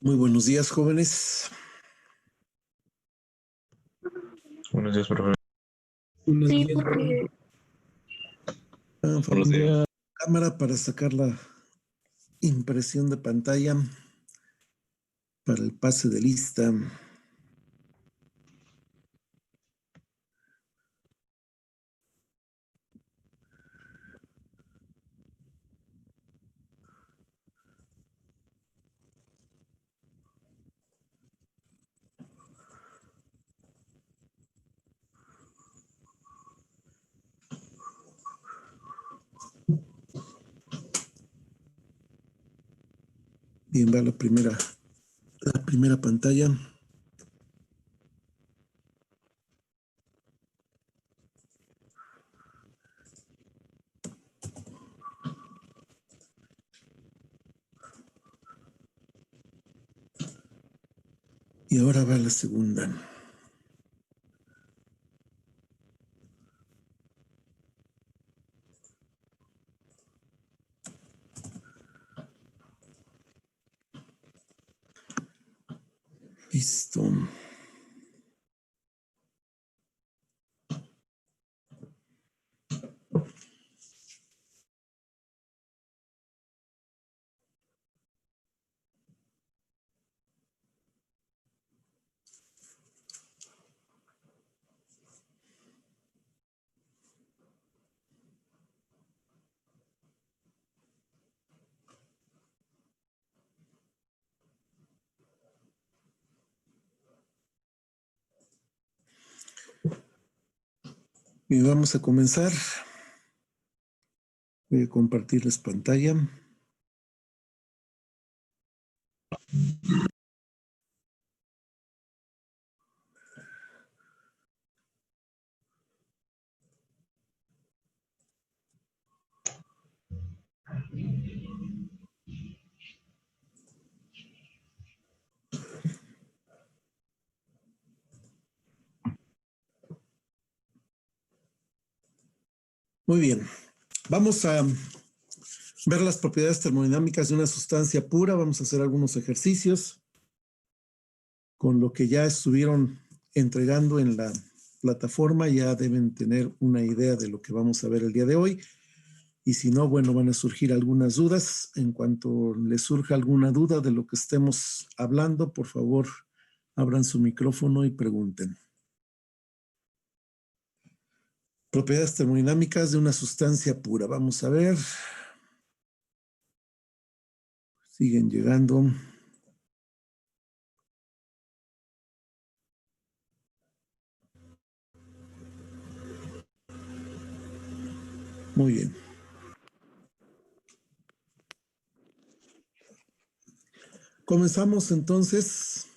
Muy buenos días, jóvenes. Buenos días, profe. Buenos Sí, días. porque Buenos días. Cámara para sacar la impresión de pantalla para el pase de lista. Bien, va la primera pantalla. Y ahora va la segunda. Listo. Y vamos a comenzar. Voy a compartirles pantalla. Muy bien. Vamos a ver las propiedades termodinámicas de una sustancia pura. Vamos a hacer algunos ejercicios con lo que ya estuvieron entregando en la plataforma. Ya deben tener una idea de lo que vamos a ver el día de hoy. Y si no, bueno, van a surgir algunas dudas. En cuanto les surja alguna duda de lo que estemos hablando, por favor, abran su micrófono y pregunten. Propiedades termodinámicas de una sustancia pura. Vamos a ver. Siguen llegando. Muy bien. Comenzamos entonces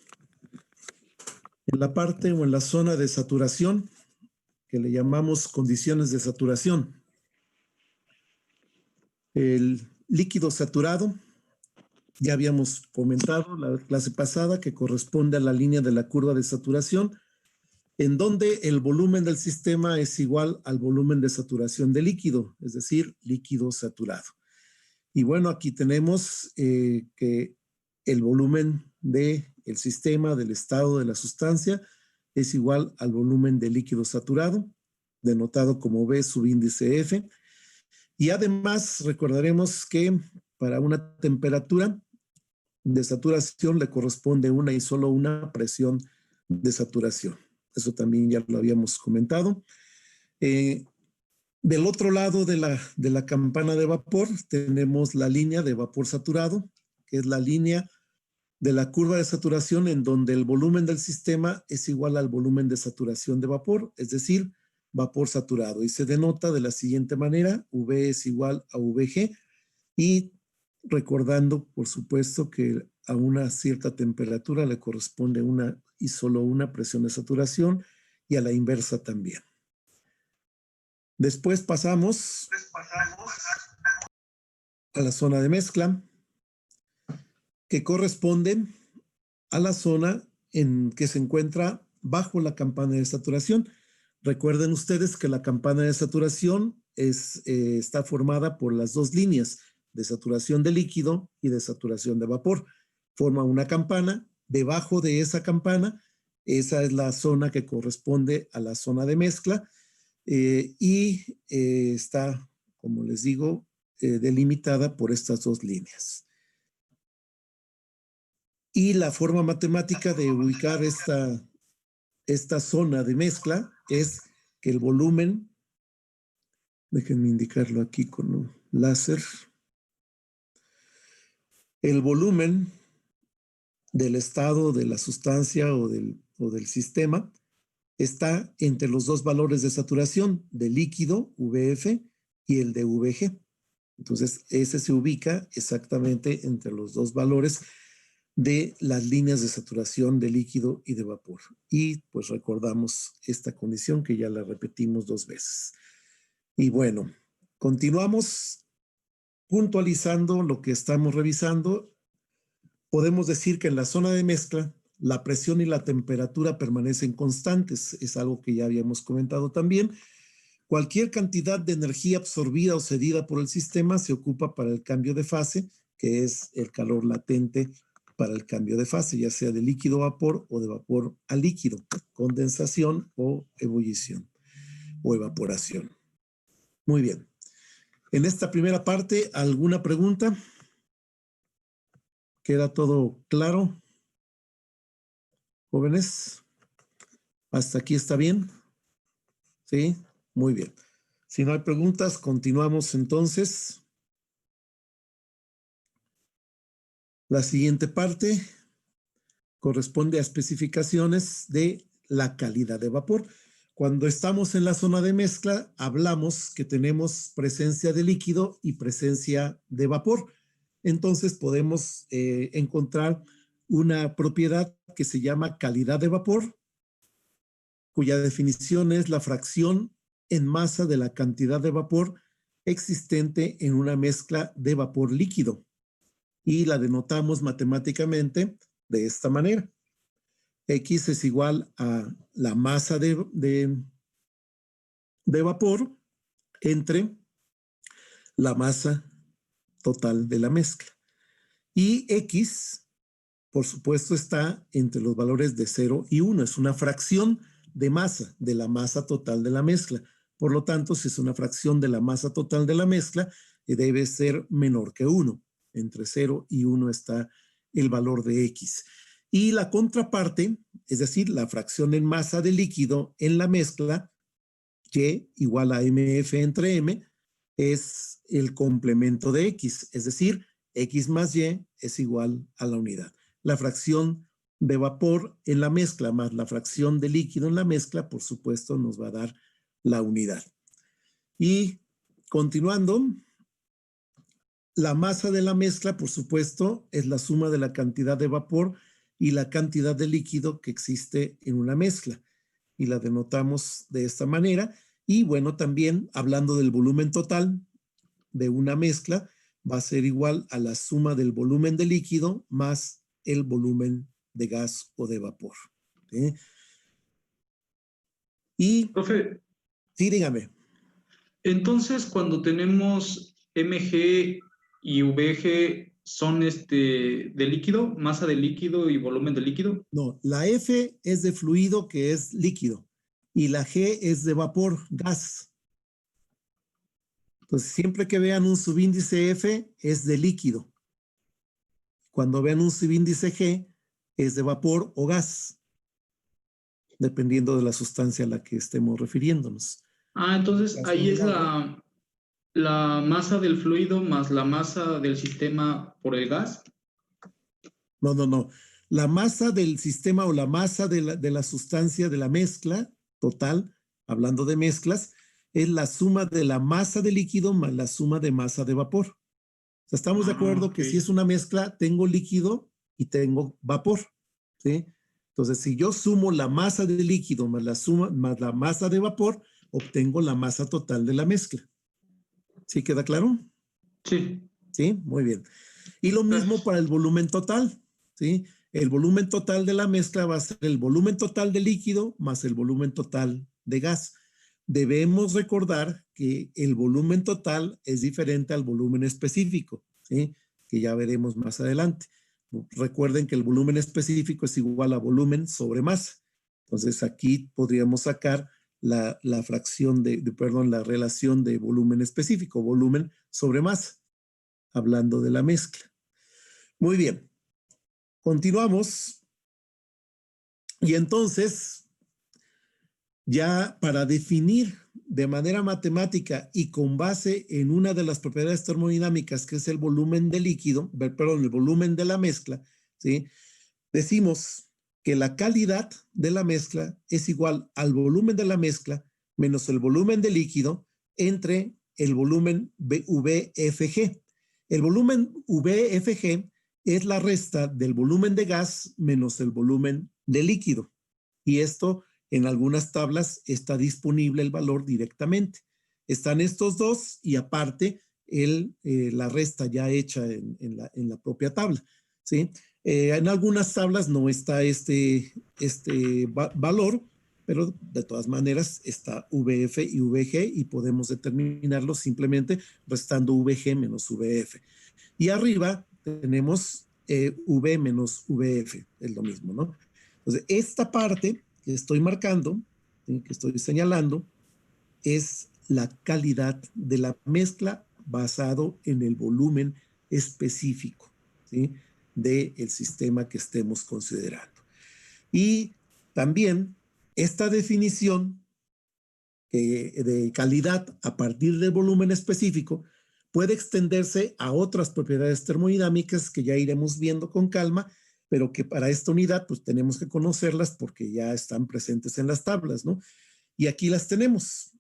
en la parte o en la zona de saturación, que le llamamos condiciones de saturación. El líquido saturado, ya habíamos comentado la clase pasada, que corresponde a la línea de la curva de saturación, en donde el volumen del sistema es igual al volumen de saturación del líquido, es decir, líquido saturado. Y bueno, aquí tenemos que el volumen del sistema, del estado de la sustancia, es igual al volumen del líquido saturado, denotado como V subíndice F. Y además recordaremos que para una temperatura de saturación le corresponde una y solo una presión de saturación. Eso también ya lo habíamos comentado. Del otro lado de la campana de vapor tenemos la línea de vapor saturado, que es la línea de la curva de saturación en donde el volumen del sistema es igual al volumen de saturación de vapor, es decir, vapor saturado. Y se denota de la siguiente manera: V es igual a VG, y recordando, por supuesto, que a una cierta temperatura le corresponde una y solo una presión de saturación, y a la inversa también. Después pasamos a la zona de mezcla, que corresponde a la zona en que se encuentra bajo la campana de saturación. Recuerden ustedes que la campana de saturación está formada por las dos líneas de saturación de líquido y de saturación de vapor. forma una campana. Debajo de esa campana, esa es la zona que corresponde a la zona de mezcla está, como les digo, delimitada por estas dos líneas. Y la forma matemática de ubicar esta zona de mezcla es que el volumen, déjenme indicarlo aquí con un láser, el volumen del estado de la sustancia o del sistema está entre los dos valores de saturación, del líquido, VF, y el de VG. Entonces, ese se ubica exactamente entre los dos valores de las líneas de saturación de líquido y de vapor. Y pues recordamos esta condición que ya la repetimos 2 veces. Y bueno, continuamos puntualizando lo que estamos revisando. Podemos decir que en la zona de mezcla, la presión y la temperatura permanecen constantes. Es algo que ya habíamos comentado también. Cualquier cantidad de energía absorbida o cedida por el sistema se ocupa para el cambio de fase, que es el calor latente para el cambio de fase, ya sea de líquido a vapor o de vapor a líquido, condensación o ebullición o evaporación. Muy bien. En esta primera parte, ¿alguna pregunta? ¿Queda todo claro? Jóvenes, ¿hasta aquí está bien? ¿Sí? Muy bien. Si no hay preguntas, continuamos entonces. La siguiente parte corresponde a especificaciones de la calidad de vapor. Cuando estamos en la zona de mezcla, hablamos que tenemos presencia de líquido y presencia de vapor. Entonces podemos encontrar una propiedad que se llama calidad de vapor, cuya definición es la fracción en masa de la cantidad de vapor existente en una mezcla de vapor líquido. Y la denotamos matemáticamente de esta manera. X es igual a la masa de vapor entre la masa total de la mezcla. Y X, por supuesto, está entre los valores de 0 y 1. Es una fracción de masa, de la masa total de la mezcla. Por lo tanto, si es una fracción de la masa total de la mezcla, debe ser menor que 1. Entre 0 y 1 está el valor de X. Y la contraparte, es decir, la fracción en masa de líquido en la mezcla, Y igual a MF entre M, es el complemento de X, es decir, X más Y es igual a la unidad. La fracción de vapor en la mezcla más la fracción de líquido en la mezcla, por supuesto, nos va a dar la unidad. Y continuando, la masa de la mezcla, por supuesto, es la suma de la cantidad de vapor y la cantidad de líquido que existe en una mezcla. Y la denotamos de esta manera. Y bueno, también hablando del volumen total de una mezcla, va a ser igual a la suma del volumen de líquido más el volumen de gas o de vapor. ¿Sí? Y, Profe, sí, dígame. entonces cuando tenemos mg y vg son de líquido, masa de líquido y volumen de líquido. No, la F es de fluido, que es líquido, y la G es de vapor, gas. Entonces, siempre que vean un subíndice F, es de líquido. Cuando vean un subíndice G, es de vapor o gas, dependiendo de la sustancia a la que estemos refiriéndonos. Entonces ahí es la masa del fluido más la masa del sistema por el gas. No. La masa del sistema o la masa de la sustancia de la mezcla total, hablando de mezclas, es la suma de la masa de líquido más la suma de masa de vapor. O sea, estamos de acuerdo que si es una mezcla, tengo líquido y tengo vapor, ¿sí? Entonces, si yo sumo la masa de líquido más la masa de vapor, obtengo la masa total de la mezcla. ¿Sí queda claro? Sí. Sí, muy bien. Y lo mismo para el volumen total, ¿sí? El volumen total de la mezcla va a ser el volumen total de líquido más el volumen total de gas. Debemos recordar que el volumen total es diferente al volumen específico, ¿sí? Que ya veremos más adelante. Recuerden que el volumen específico es igual a volumen sobre masa. Entonces aquí podríamos sacar la fracción la relación de volumen específico, volumen sobre masa, hablando de la mezcla. Muy bien. Continuamos. Y entonces, ya para definir de manera matemática y con base en una de las propiedades termodinámicas, que es el volumen del líquido, perdón, el volumen de la mezcla, ¿sí? Decimos que la calidad de la mezcla es igual al volumen de la mezcla menos el volumen del líquido entre el volumen VFG. El volumen VFG es la resta del volumen de gas menos el volumen de líquido. Y esto en algunas tablas está disponible el valor directamente. Están estos dos y aparte la resta ya hecha en la propia tabla, ¿sí? En algunas tablas no está este valor, pero de todas maneras está VF y VG y podemos determinarlo simplemente restando VG menos VF. Y arriba tenemos V menos VF, es lo mismo, ¿no? Entonces, esta parte que estoy marcando, ¿sí?, que estoy señalando, es la calidad de la mezcla basado en el volumen específico, ¿sí?, del sistema que estemos considerando. Y también esta definición de calidad a partir del volumen específico puede extenderse a otras propiedades termodinámicas que ya iremos viendo con calma, pero que para esta unidad pues tenemos que conocerlas porque ya están presentes en las tablas, ¿no? Y aquí las tenemos.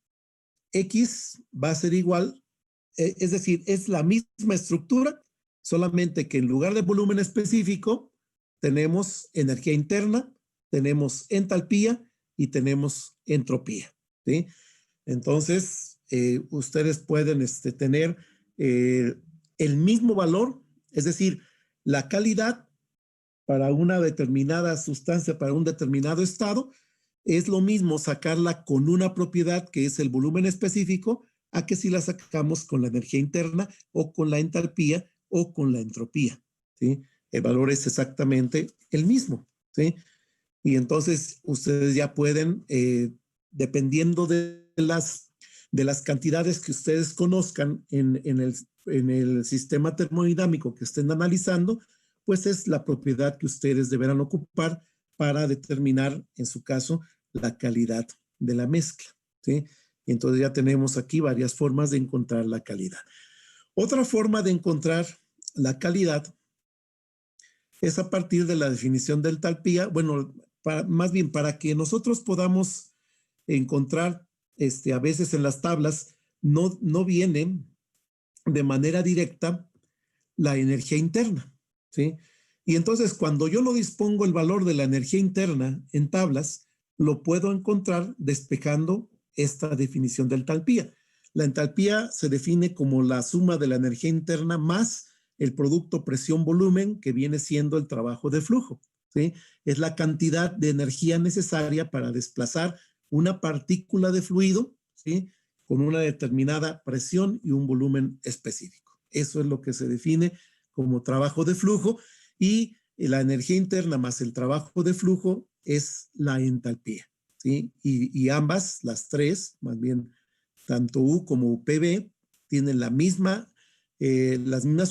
X va a ser igual, es decir, es la misma estructura, solamente que en lugar de volumen específico tenemos energía interna, tenemos entalpía y tenemos entropía, ¿sí? Entonces, ustedes pueden tener el mismo valor, es decir, la calidad para una determinada sustancia, para un determinado estado, es lo mismo sacarla con una propiedad que es el volumen específico a que si la sacamos con la energía interna o con la entalpía o con la entropía, ¿sí? El valor es exactamente el mismo, ¿sí? Y entonces ustedes ya pueden, dependiendo de las cantidades que ustedes conozcan en el sistema termodinámico que estén analizando, pues es la propiedad que ustedes deberán ocupar para determinar, en su caso, la calidad de la mezcla, ¿sí? Y entonces ya tenemos aquí varias formas de encontrar la calidad. Otra forma de encontrar la calidad es a partir de la definición de entalpía. Bueno, más bien para que nosotros podamos encontrar, a veces en las tablas, no viene de manera directa la energía interna, ¿sí? Y entonces cuando yo lo dispongo el valor de la energía interna en tablas, lo puedo encontrar despejando esta definición de entalpía. La entalpía se define como la suma de la energía interna más el producto presión-volumen, que viene siendo el trabajo de flujo, ¿sí? Es la cantidad de energía necesaria para desplazar una partícula de fluido, ¿sí?, con una determinada presión y un volumen específico. Eso es lo que se define como trabajo de flujo, y la energía interna más el trabajo de flujo es la entalpía, ¿sí? Y ambas, las tres, más bien tanto U como UPB, tienen las mismas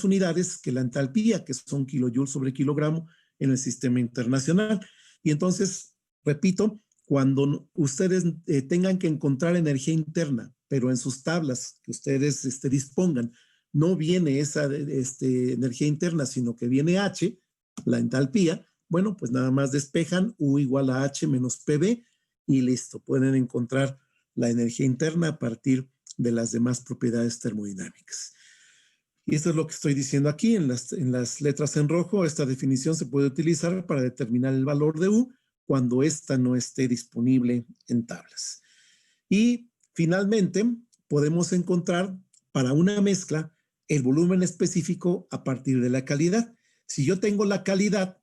unidades que la entalpía, que son kilojoules sobre kilogramo en el sistema internacional. Y entonces, repito, cuando ustedes tengan que encontrar energía interna, pero en sus tablas que ustedes dispongan, no viene esa energía interna, sino que viene H, la entalpía, bueno, pues nada más despejan U igual a H menos PB y listo, pueden encontrar la energía interna a partir de las demás propiedades termodinámicas. Y esto es lo que estoy diciendo aquí en las letras en rojo. Esta definición se puede utilizar para determinar el valor de U cuando ésta no esté disponible en tablas. Y finalmente, podemos encontrar para una mezcla el volumen específico a partir de la calidad. Si yo tengo la calidad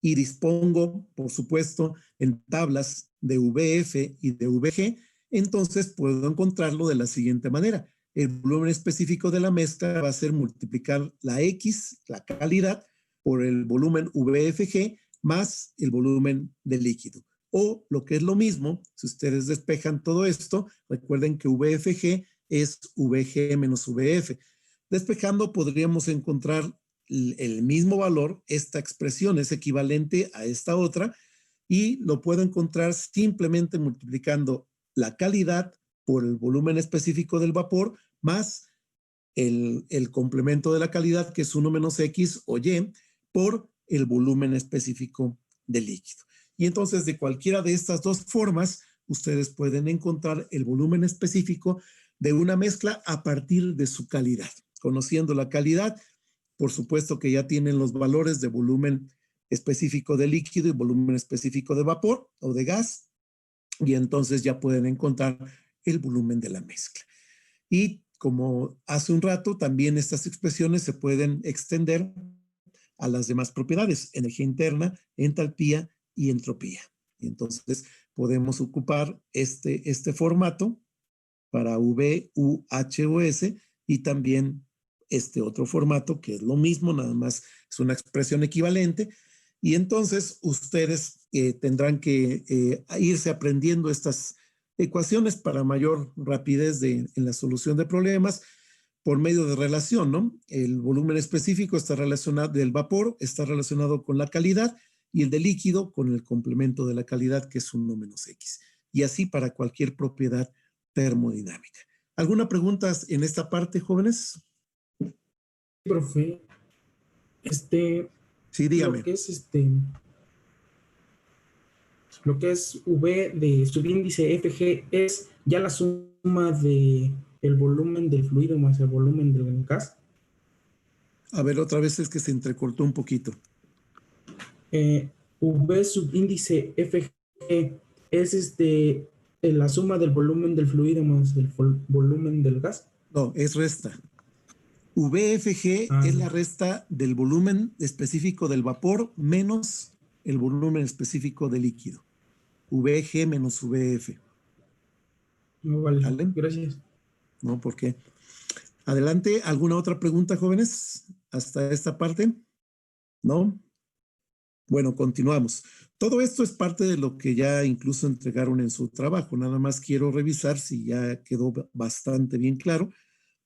y dispongo, por supuesto, en tablas de VF y de VG, entonces puedo encontrarlo de la siguiente manera. El volumen específico de la mezcla va a ser multiplicar la X, la calidad, por el volumen VFG más el volumen del líquido. O lo que es lo mismo, si ustedes despejan todo esto, recuerden que VFG es VG menos VF. Despejando podríamos encontrar el mismo valor, esta expresión es equivalente a esta otra, y lo puedo encontrar simplemente multiplicando la calidad por el volumen específico del vapor más el complemento de la calidad, que es 1 menos X o Y, por el volumen específico del líquido. Y entonces, de cualquiera de estas dos formas, ustedes pueden encontrar el volumen específico de una mezcla a partir de su calidad. Conociendo la calidad, por supuesto que ya tienen los valores de volumen específico de líquido y volumen específico de vapor o de gas, y entonces ya pueden encontrar el volumen de la mezcla. Y como hace un rato, también estas expresiones se pueden extender a las demás propiedades, energía interna, entalpía y entropía. Y entonces podemos ocupar este formato para V, U, H o S, y también este otro formato que es lo mismo, nada más es una expresión equivalente. Y entonces ustedes tendrán que irse aprendiendo estas ecuaciones para mayor rapidez en la solución de problemas por medio de relación, ¿no? El volumen específico está relacionado, del vapor está relacionado con la calidad, y el de líquido con el complemento de la calidad, que es 1 menos X. Y así para cualquier propiedad termodinámica. ¿Alguna pregunta en esta parte, jóvenes? Profe, Sí, dígame. Lo que es V de subíndice FG es ya la suma de el volumen del fluido más el volumen del gas. A ver, otra vez es que se entrecortó un poquito. V subíndice FG es la suma del volumen del fluido más el volumen del gas. No, es resta. VFG es la resta del volumen específico del vapor menos el volumen específico del líquido. VG menos VF. No, vale. ¿Vale? Gracias. No, ¿por qué? Adelante, ¿alguna otra pregunta, jóvenes? ¿Hasta esta parte? ¿No? Bueno, continuamos. Todo esto es parte de lo que ya incluso entregaron en su trabajo. Nada más quiero revisar si ya quedó bastante bien claro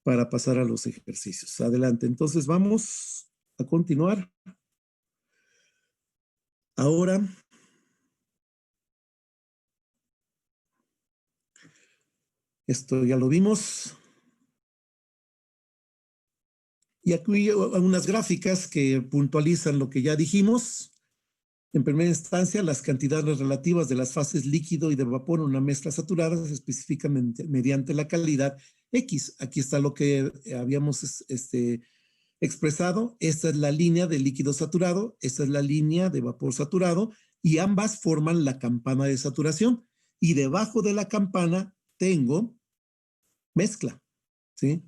para pasar a los ejercicios. Adelante. Entonces vamos a continuar. Ahora, esto ya lo vimos. Y aquí hay unas gráficas que puntualizan lo que ya dijimos. En primera instancia, las cantidades relativas de las fases líquido y de vapor en una mezcla saturada se especifican mediante la calidad X. Aquí está lo que habíamos expresado. Esta es la línea de líquido saturado, esta es la línea de vapor saturado, y ambas forman la campana de saturación. Y debajo de la campana tengo mezcla, ¿sí?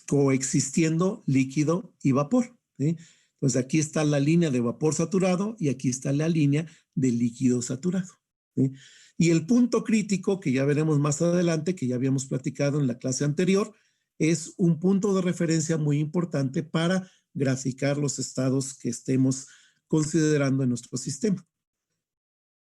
Coexistiendo líquido y vapor, ¿sí? Pues aquí está la línea de vapor saturado y aquí está la línea de líquido saturado, ¿sí? Y el punto crítico, que ya veremos más adelante, que ya habíamos platicado en la clase anterior, es un punto de referencia muy importante para graficar los estados que estemos considerando en nuestro sistema.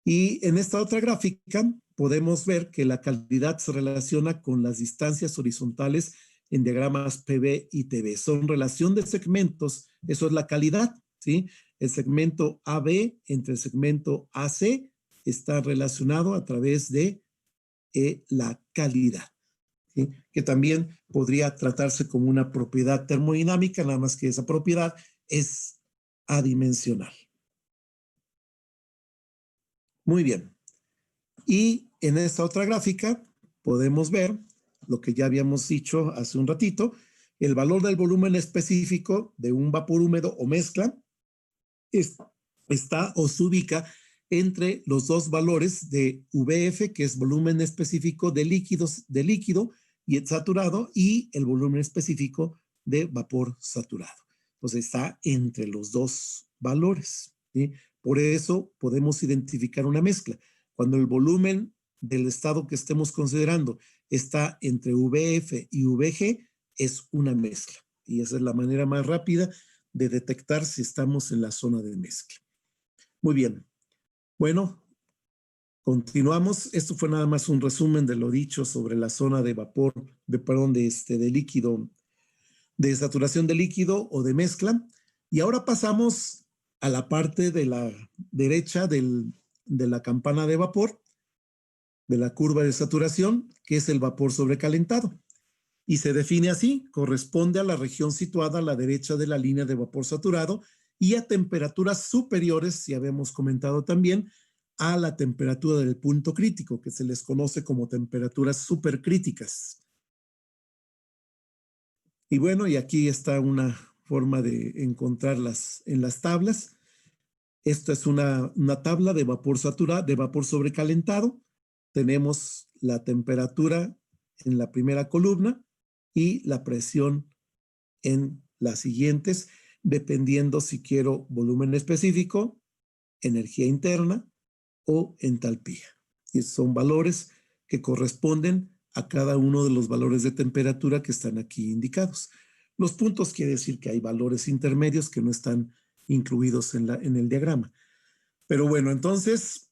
Y en esta otra gráfica podemos ver que la calidad se relaciona con las distancias horizontales en diagramas PV y TV. Son relación de segmentos, eso es la calidad, ¿sí? El segmento AB entre el segmento AC está relacionado a través de la calidad, ¿sí? Que también podría tratarse como una propiedad termodinámica, nada más que esa propiedad es adimensional. Muy bien. Y en esta otra gráfica podemos ver lo que ya habíamos dicho hace un ratito, el valor del volumen específico de un vapor húmedo o mezcla está o se ubica entre los dos valores de VF, que es volumen específico de líquido y saturado, y el volumen específico de vapor saturado. Entonces está entre los dos valores, ¿sí? Por eso podemos identificar una mezcla. Cuando el volumen del estado que estemos considerando está entre VF y VG, es una mezcla. Y esa es la manera más rápida de detectar si estamos en la zona de mezcla. Muy bien. Bueno, continuamos. Esto fue nada más un resumen de lo dicho sobre la zona de vapor, de líquido, de saturación de líquido o de mezcla. Y ahora pasamos a la parte de la derecha de la campana de vapor, de la curva de saturación, que es el vapor sobrecalentado. Y se define así: corresponde a la región situada a la derecha de la línea de vapor saturado y a temperaturas superiores, ya habíamos comentado también, a la temperatura del punto crítico, que se les conoce como temperaturas supercríticas. Y bueno, y aquí está una forma de encontrarlas en las tablas. Esta es una tabla de vapor saturado, de vapor sobrecalentado. Tenemos la temperatura en la primera columna y la presión en las siguientes, dependiendo si quiero volumen específico, energía interna o entalpía. Y son valores que corresponden a cada uno de los valores de temperatura que están aquí indicados. Los puntos quiere decir que hay valores intermedios que no están incluidos en el diagrama. Pero bueno, entonces,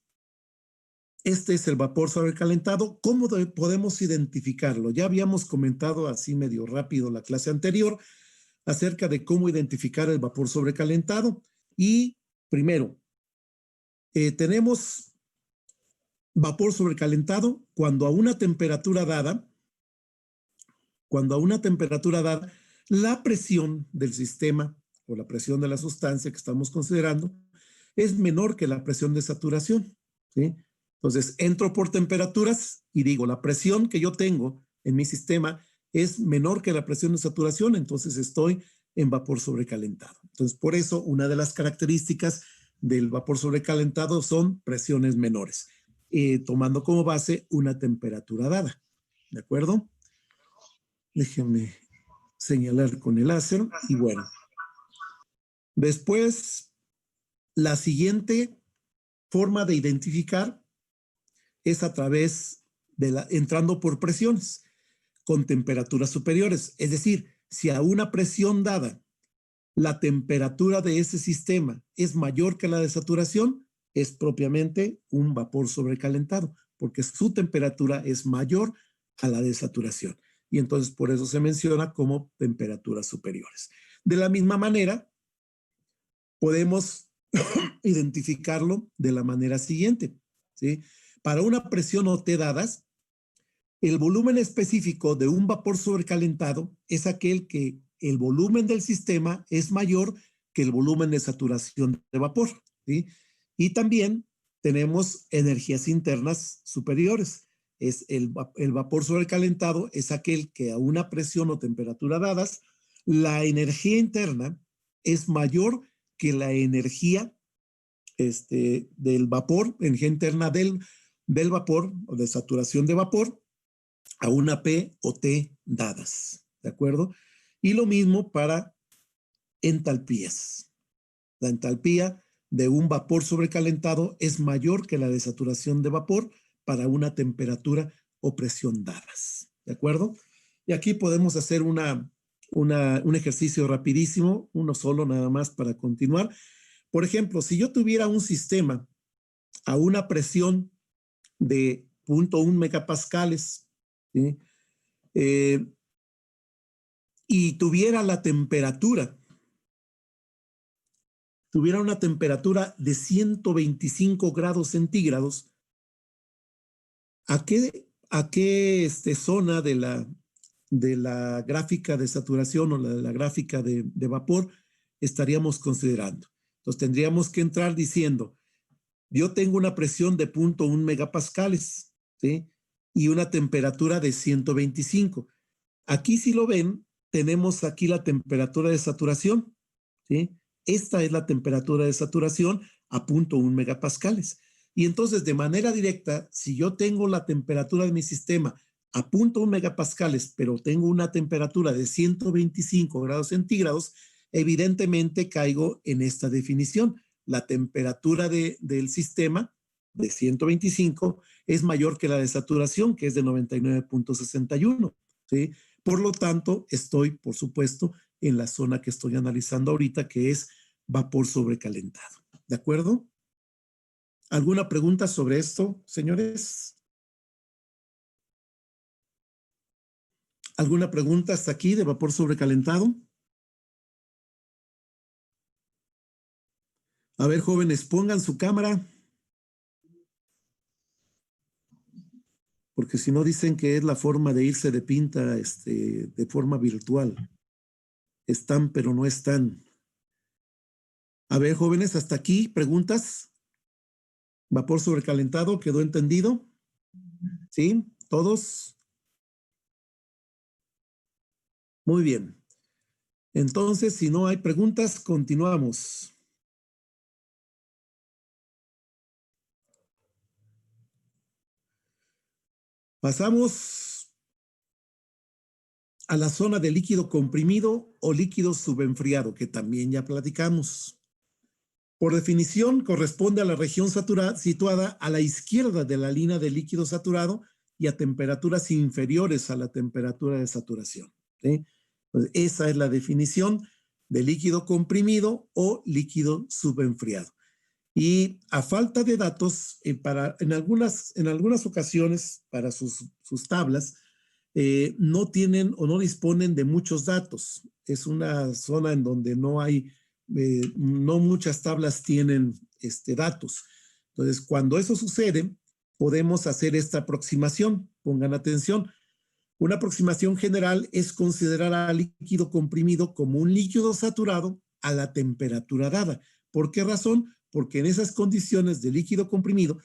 este es el vapor sobrecalentado. ¿Cómo podemos identificarlo? Ya habíamos comentado así medio rápido la clase anterior acerca de cómo identificar el vapor sobrecalentado. Y primero, tenemos vapor sobrecalentado cuando a una temperatura dada, la presión del sistema o la presión de la sustancia que estamos considerando es menor que la presión de saturación, ¿sí? Entonces, entro por temperaturas y digo, la presión que yo tengo en mi sistema es menor que la presión de saturación, entonces estoy en vapor sobrecalentado. Entonces, por eso, una de las características del vapor sobrecalentado son presiones menores, tomando como base una temperatura dada. ¿De acuerdo? Déjenme señalar con el láser y bueno. Después, la siguiente forma de identificar es a través de entrando por presiones con temperaturas superiores. Es decir, si a una presión dada la temperatura de ese sistema es mayor que la de saturación, es propiamente un vapor sobrecalentado, porque su temperatura es mayor a la de saturación. Y entonces por eso se menciona como temperaturas superiores. De la misma manera, podemos identificarlo de la manera siguiente, ¿sí? Para una presión OT dadas, el volumen específico de un vapor sobrecalentado es aquel que el volumen del sistema es mayor que el volumen de saturación de vapor, ¿sí? Y también tenemos energías internas superiores. Es el vapor sobrecalentado es aquel que a una presión o temperatura dadas, la energía interna es mayor que la energía del vapor, energía interna del vapor o de saturación de vapor a una P o T dadas, ¿de acuerdo? Y lo mismo para entalpías. La entalpía de un vapor sobrecalentado es mayor que la de saturación de vapor para una temperatura o presión dadas, ¿de acuerdo? Y aquí podemos hacer un ejercicio rapidísimo, uno solo nada más para continuar. Por ejemplo, si yo tuviera un sistema a una presión de 0.1 megapascales, ¿sí? Y tuviera una temperatura de 125 grados centígrados, ¿a qué zona de la gráfica de saturación o de la gráfica de vapor estaríamos considerando? Entonces tendríamos que entrar diciendo, yo tengo una presión de 0.1 megapascales, ¿sí? Y una temperatura de 125. Aquí, si lo ven, tenemos aquí la temperatura de saturación, ¿sí? Esta es la temperatura de saturación a 0.1 megapascales. Y entonces, de manera directa, si yo tengo la temperatura de mi sistema a 0.1 megapascales, pero tengo una temperatura de 125 grados centígrados, evidentemente caigo en esta definición. La temperatura del sistema de 125 es mayor que la de saturación, que es de 99.61, ¿sí? Por lo tanto, estoy, por supuesto, en la zona que estoy analizando ahorita, que es vapor sobrecalentado. ¿De acuerdo? ¿Alguna pregunta sobre esto, señores? ¿Alguna pregunta hasta aquí de vapor sobrecalentado? A ver, jóvenes, pongan su cámara. Porque si no dicen que es la forma de irse de pinta de forma virtual. Están, pero no están. A ver, jóvenes, hasta aquí, preguntas. Vapor sobrecalentado, ¿quedó entendido? ¿Sí? ¿Todos? Muy bien. Entonces, si no hay preguntas, continuamos. Pasamos a la zona de líquido comprimido o líquido subenfriado, que también ya platicamos. Por definición, corresponde a la región situada a la izquierda de la línea de líquido saturado y a temperaturas inferiores a la temperatura de saturación. ¿Sí? Entonces, esa es la definición de líquido comprimido o líquido subenfriado. Y a falta de datos, en algunas ocasiones, para sus tablas, no tienen o no disponen de muchos datos. Es una zona en donde no muchas tablas tienen datos. Entonces, cuando eso sucede, podemos hacer esta aproximación. Pongan atención. Una aproximación general es considerar al líquido comprimido como un líquido saturado a la temperatura dada. ¿Por qué razón? Porque en esas condiciones de líquido comprimido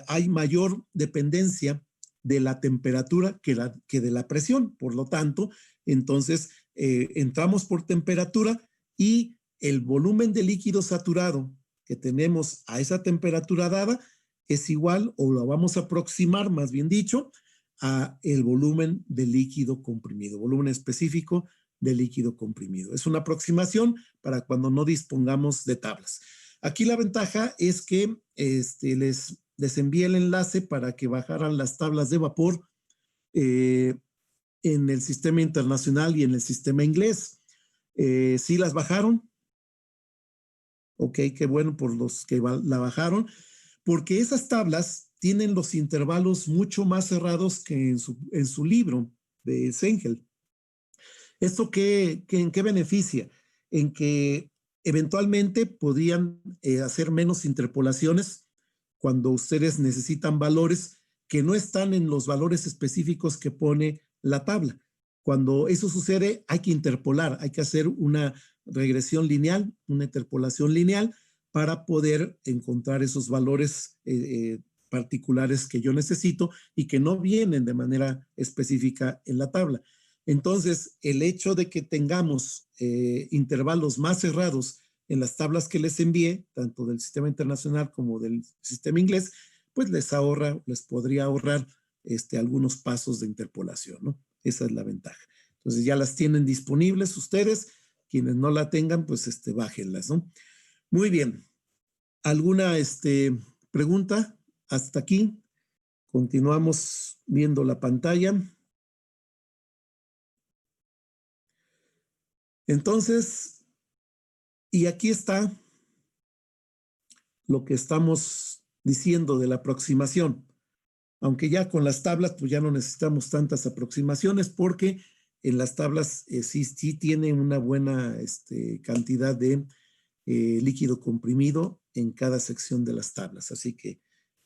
hay mayor dependencia de la temperatura que de la presión. Por lo tanto, entonces entramos por temperatura y el volumen de líquido saturado que tenemos a esa temperatura dada es igual, o lo vamos a aproximar, más bien dicho, a el volumen de líquido comprimido, volumen específico de líquido comprimido. Es una aproximación para cuando no dispongamos de tablas. Aquí la ventaja es que les envié el enlace para que bajaran las tablas de vapor en el sistema internacional y en el sistema inglés. ¿Sí las bajaron? Ok, qué bueno por los que la bajaron, porque esas tablas tienen los intervalos mucho más cerrados que en su libro de Sengel. ¿Esto en qué beneficia? En que eventualmente podrían hacer menos interpolaciones cuando ustedes necesitan valores que no están en los valores específicos que pone la tabla. Cuando eso sucede, hay que interpolar, hay que hacer una regresión lineal, una interpolación lineal para poder encontrar esos valores particulares que yo necesito y que no vienen de manera específica en la tabla. Entonces, el hecho de que tengamos intervalos más cerrados en las tablas que les envié, tanto del sistema internacional como del sistema inglés, pues les podría ahorrar algunos pasos de interpolación, ¿no? Esa es la ventaja. Entonces ya las tienen disponibles ustedes. Quienes no la tengan, pues bájenlas, ¿no? Muy bien. ¿Alguna pregunta hasta aquí? Continuamos viendo la pantalla. Entonces, y aquí está lo que estamos diciendo de la aproximación. Aunque ya con las tablas, pues ya no necesitamos tantas aproximaciones porque en las tablas sí tiene una buena cantidad de líquido comprimido en cada sección de las tablas. Así que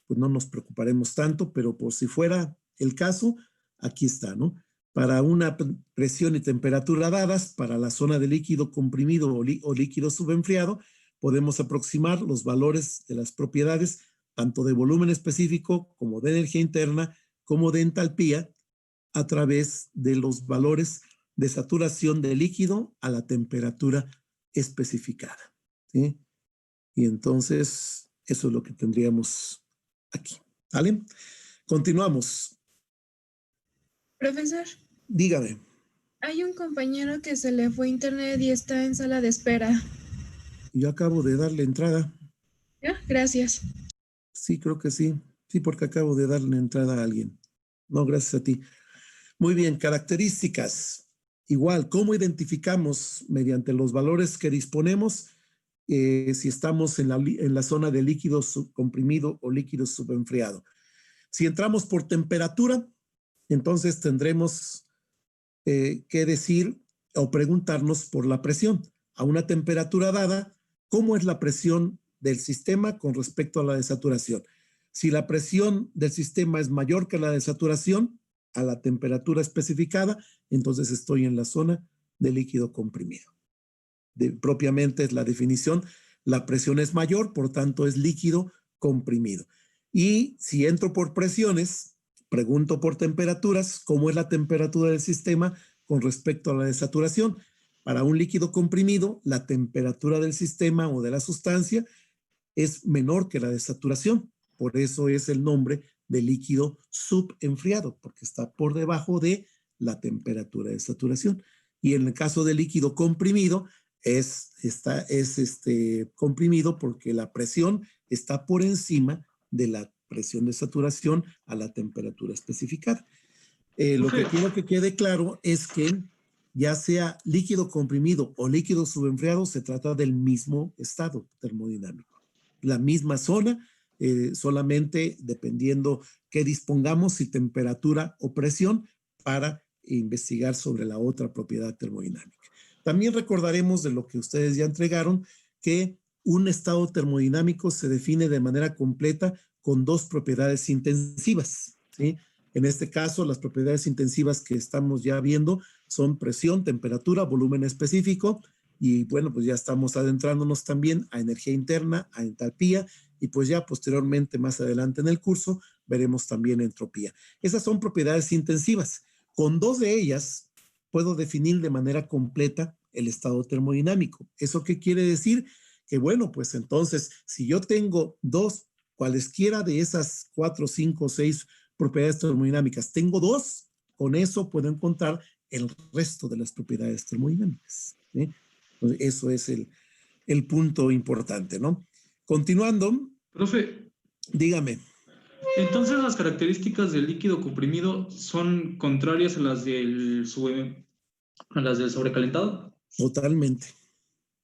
pues no nos preocuparemos tanto, pero por si fuera el caso, aquí está, ¿no? Para una presión y temperatura dadas, para la zona de líquido comprimido o líquido subenfriado, podemos aproximar los valores de las propiedades tanto de volumen específico como de energía interna, como de entalpía, a través de los valores de saturación de líquido a la temperatura especificada. ¿Sí? Y entonces, eso es lo que tendríamos aquí. ¿Vale? Continuamos. Profesor, Dígame. hay un compañero que se le fue internet y está en sala de espera. Yo acabo de darle entrada. ¿Ya? Gracias. Sí, creo que sí. Sí, porque acabo de darle entrada a alguien. No, gracias a ti. Muy bien, características. igual, ¿cómo identificamos mediante los valores que disponemos si estamos en la zona de líquido subcomprimido o líquido subenfriado? Si entramos por temperatura, entonces tendremos que decir o preguntarnos por la presión. A una temperatura dada, ¿cómo es la presión del sistema con respecto a la de saturación? Si la presión del sistema es mayor que la de saturación, a la temperatura especificada, entonces estoy en la zona de líquido comprimido. Propiamente es la definición, la presión es mayor, por tanto es líquido comprimido. Y si entro por presiones, pregunto por temperaturas, ¿cómo es la temperatura del sistema con respecto a la de saturación? Para un líquido comprimido, la temperatura del sistema o de la sustancia es menor que la de saturación. Por eso es el nombre de líquido subenfriado, porque está por debajo de la temperatura de saturación. Y en el caso del líquido comprimido, es comprimido porque la presión está por encima de la presión de saturación a la temperatura especificada. Lo que quiero que quede claro es que ya sea líquido comprimido o líquido subenfriado, se trata del mismo estado termodinámico. La misma zona, solamente dependiendo qué dispongamos, si temperatura o presión, para investigar sobre la otra propiedad termodinámica. También recordaremos de lo que ustedes ya entregaron, que un estado termodinámico se define de manera completa con dos propiedades intensivas, ¿sí? En este caso, las propiedades intensivas que estamos ya viendo son presión, temperatura, volumen específico, y bueno, pues ya estamos adentrándonos también a energía interna, a entalpía, y pues ya posteriormente, más adelante en el curso, veremos también entropía. Esas son propiedades intensivas. Con dos de ellas puedo definir de manera completa el estado termodinámico. ¿Eso qué quiere decir? Que bueno, pues entonces, si yo tengo dos, cualesquiera de esas 4, 5, 6 propiedades termodinámicas, tengo dos, con eso puedo encontrar el resto de las propiedades termodinámicas, ¿sí? Entonces, eso es el punto importante, ¿no? Continuando. Profe, dígame. entonces las características del líquido comprimido son contrarias a las del sobrecalentado. Totalmente.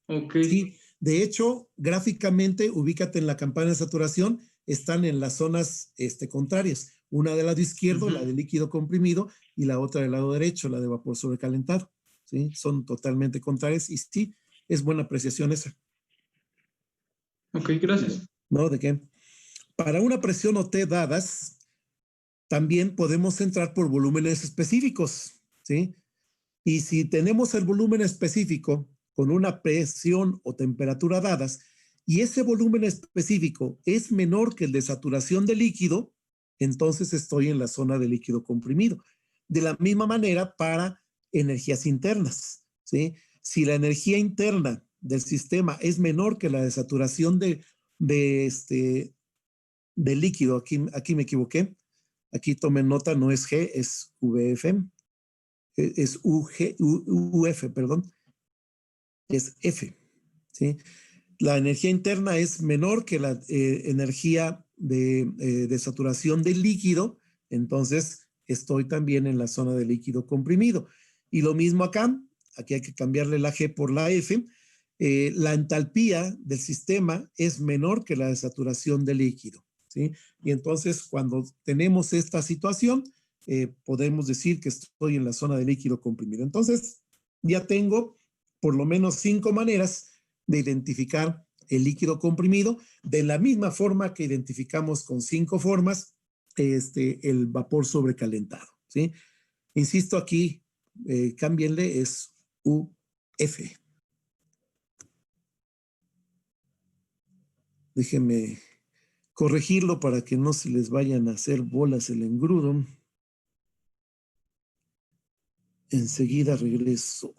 Ok. Sí, de hecho, gráficamente, ubícate en la campana de saturación, están en las zonas contrarias. Una del lado izquierdo, la de líquido comprimido, y la otra del lado derecho, la de vapor sobrecalentado. ¿Sí? Son totalmente contrarias y sí, es buena apreciación esa. Ok, gracias. No, ¿de qué? Para una presión o T dadas, también podemos entrar por volúmenes específicos, ¿sí? Y si tenemos el volumen específico con una presión o temperatura dadas, y ese volumen específico es menor que el de saturación de líquido, entonces estoy en la zona de líquido comprimido. De la misma manera para energías internas, ¿sí? Si la energía interna del sistema es menor que la de saturación de líquido, aquí me equivoqué, aquí tomen nota, no es G, es VF, es UF, perdón, es F, ¿sí? La energía interna es menor que la energía de saturación del líquido, entonces estoy también en la zona de líquido comprimido. Y lo mismo acá, aquí hay que cambiarle la G por la F. La entalpía del sistema es menor que la de saturación del líquido, ¿sí? Y entonces cuando tenemos esta situación, podemos decir que estoy en la zona de líquido comprimido. Entonces ya tengo por lo menos 5 maneras de identificar el líquido comprimido, de la misma forma que identificamos con 5 formas el vapor sobrecalentado, ¿sí? Insisto aquí, cámbienle, es UF. Déjenme corregirlo para que no se les vayan a hacer bolas el engrudo. Enseguida regreso.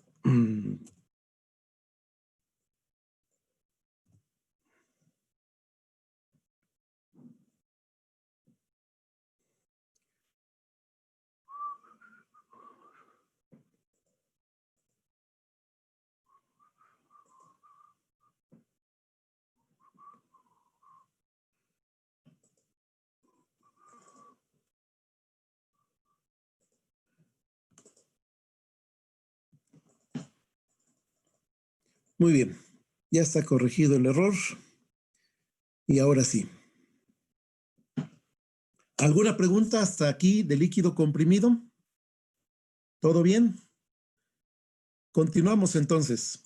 Muy bien. Ya está corregido el error. Y ahora sí. ¿Alguna pregunta hasta aquí de líquido comprimido? ¿Todo bien? Continuamos entonces.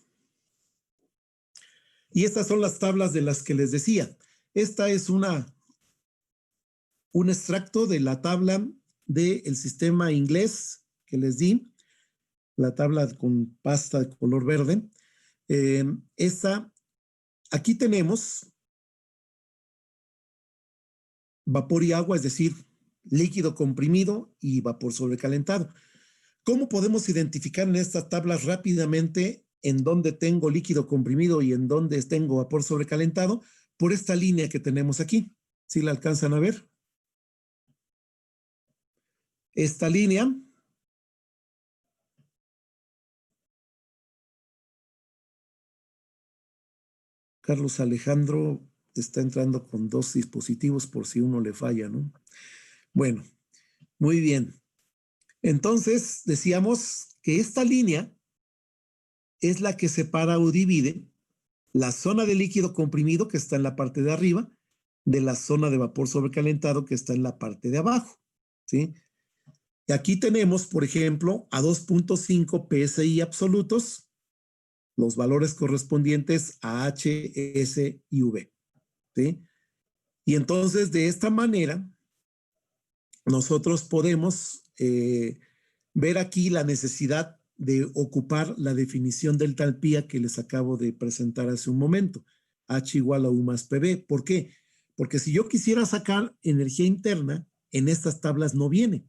Y estas son las tablas de las que les decía. Esta es un extracto de la tabla del sistema inglés que les di, la tabla con pasta de color verde. Aquí tenemos vapor y agua, es decir, líquido comprimido y vapor sobrecalentado. ¿Cómo podemos identificar en estas tablas rápidamente en dónde tengo líquido comprimido y en dónde tengo vapor sobrecalentado? Por esta línea que tenemos aquí. ¿Sí la alcanzan a ver? Esta línea Carlos Alejandro está entrando con 2 dispositivos por si uno le falla, ¿no? Bueno, muy bien. Entonces, decíamos que esta línea es la que separa o divide la zona de líquido comprimido que está en la parte de arriba de la zona de vapor sobrecalentado que está en la parte de abajo, ¿sí? Y aquí tenemos, por ejemplo, a 2.5 PSI absolutos, los valores correspondientes a H, S y V, ¿sí? Y entonces, de esta manera, nosotros podemos ver aquí la necesidad de ocupar la definición de entalpía que les acabo de presentar hace un momento. H igual a U más PV. ¿Por qué? Porque si yo quisiera sacar energía interna, en estas tablas no viene,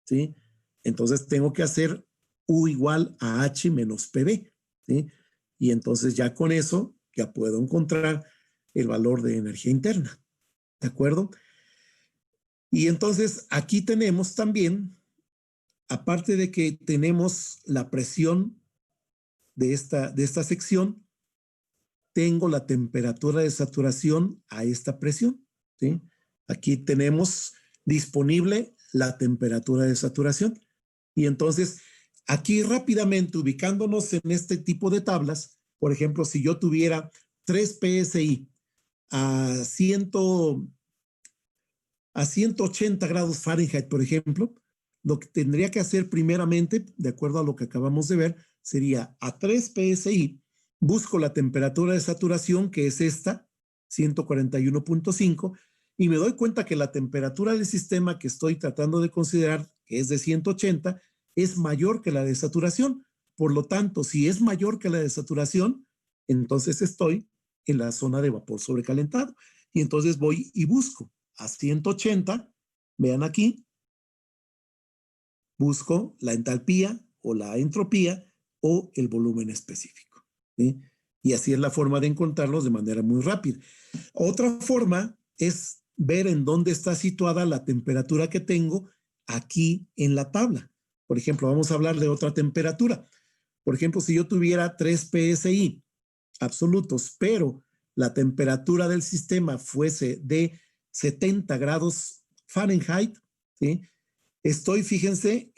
¿sí? Entonces tengo que hacer U igual a H menos PV, ¿sí? Y entonces ya con eso ya puedo encontrar el valor de energía interna, ¿de acuerdo? Y entonces aquí tenemos también, aparte de que tenemos la presión de esta sección, tengo la temperatura de saturación a esta presión, ¿sí? Aquí tenemos disponible la temperatura de saturación. Y entonces, aquí rápidamente, ubicándonos en este tipo de tablas, por ejemplo, si yo tuviera 3 PSI a 180 grados Fahrenheit, por ejemplo, lo que tendría que hacer primeramente, de acuerdo a lo que acabamos de ver, sería a 3 PSI, busco la temperatura de saturación, que es esta, 141.5, y me doy cuenta que la temperatura del sistema que estoy tratando de considerar, que es de 180, es mayor que la de saturación. Por lo tanto, si es mayor que la de saturación, entonces estoy en la zona de vapor sobrecalentado. Y entonces voy y busco a 180, vean aquí, busco la entalpía o la entropía o el volumen específico, ¿sí? Y así es la forma de encontrarlos de manera muy rápida. Otra forma es ver en dónde está situada la temperatura que tengo aquí en la tabla. Por ejemplo, vamos a hablar de otra temperatura. Por ejemplo, si yo tuviera 3 PSI absolutos, pero la temperatura del sistema fuese de 70 grados Fahrenheit, ¿sí? Estoy, fíjense,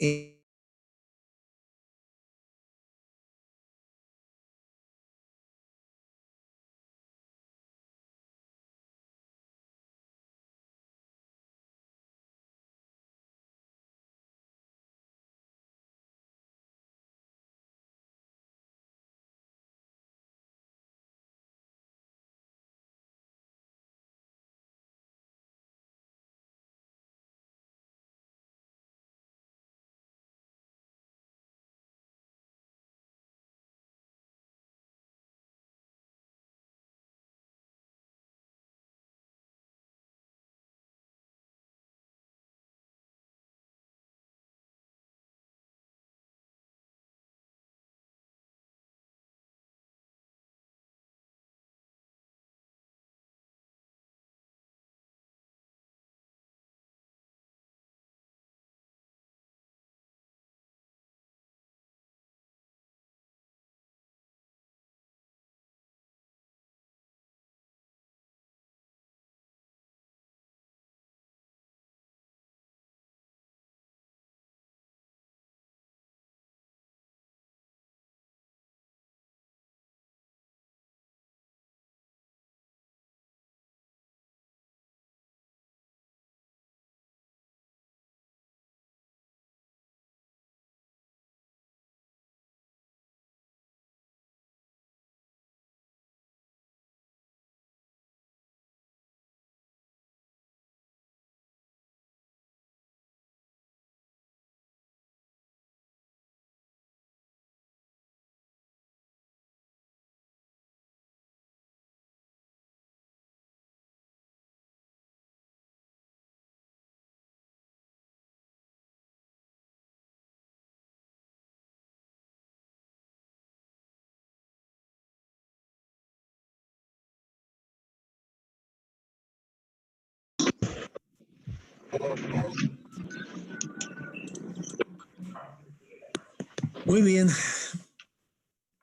Muy bien.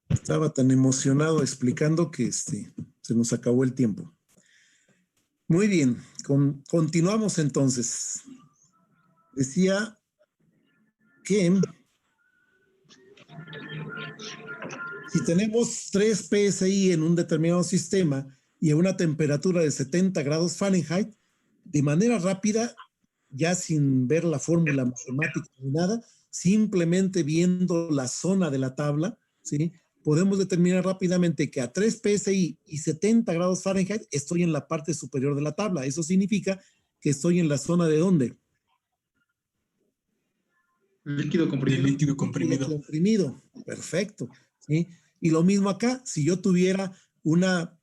Estaba tan emocionado explicando que se nos acabó el tiempo. Muy bien, continuamos entonces. Decía que si tenemos 3 PSI en un determinado sistema y a una temperatura de 70 grados Fahrenheit, de manera rápida, ya sin ver la fórmula matemática ni nada, simplemente viendo la zona de la tabla, ¿sí? Podemos determinar rápidamente que a 3 PSI y 70 grados Fahrenheit estoy en la parte superior de la tabla. Eso significa que estoy en la zona de ¿dónde? Líquido De comprimido. líquido Líquido comprimido. comprimido. Perfecto. ¿Sí? Y lo mismo acá, si yo tuviera una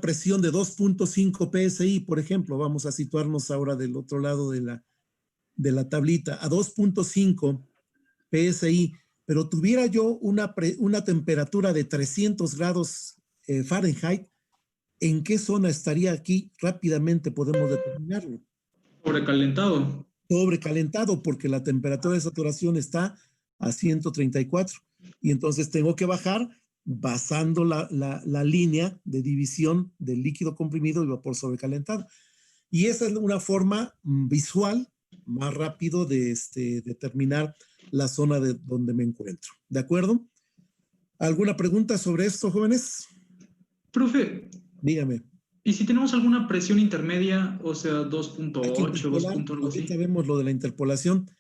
presión de 2.5 PSI, por ejemplo, vamos a situarnos ahora del otro lado de la tablita, a 2.5 PSI, pero tuviera yo una temperatura de 300 grados Fahrenheit, ¿en qué zona estaría aquí? Rápidamente podemos determinarlo. Sobrecalentado. Sobrecalentado, porque la temperatura de saturación está a 134. Y entonces tengo que bajar basando la línea de división del líquido comprimido y vapor sobrecalentado. Y esa es una forma visual más rápido de determinar la zona de donde me encuentro. ¿De acuerdo? ¿Alguna pregunta sobre esto, jóvenes? Profe, Dígame. ¿y si tenemos alguna presión intermedia, o sea, Hay que 2.8, 2 interpolar. algo Ahorita así? vemos lo de la interpolación.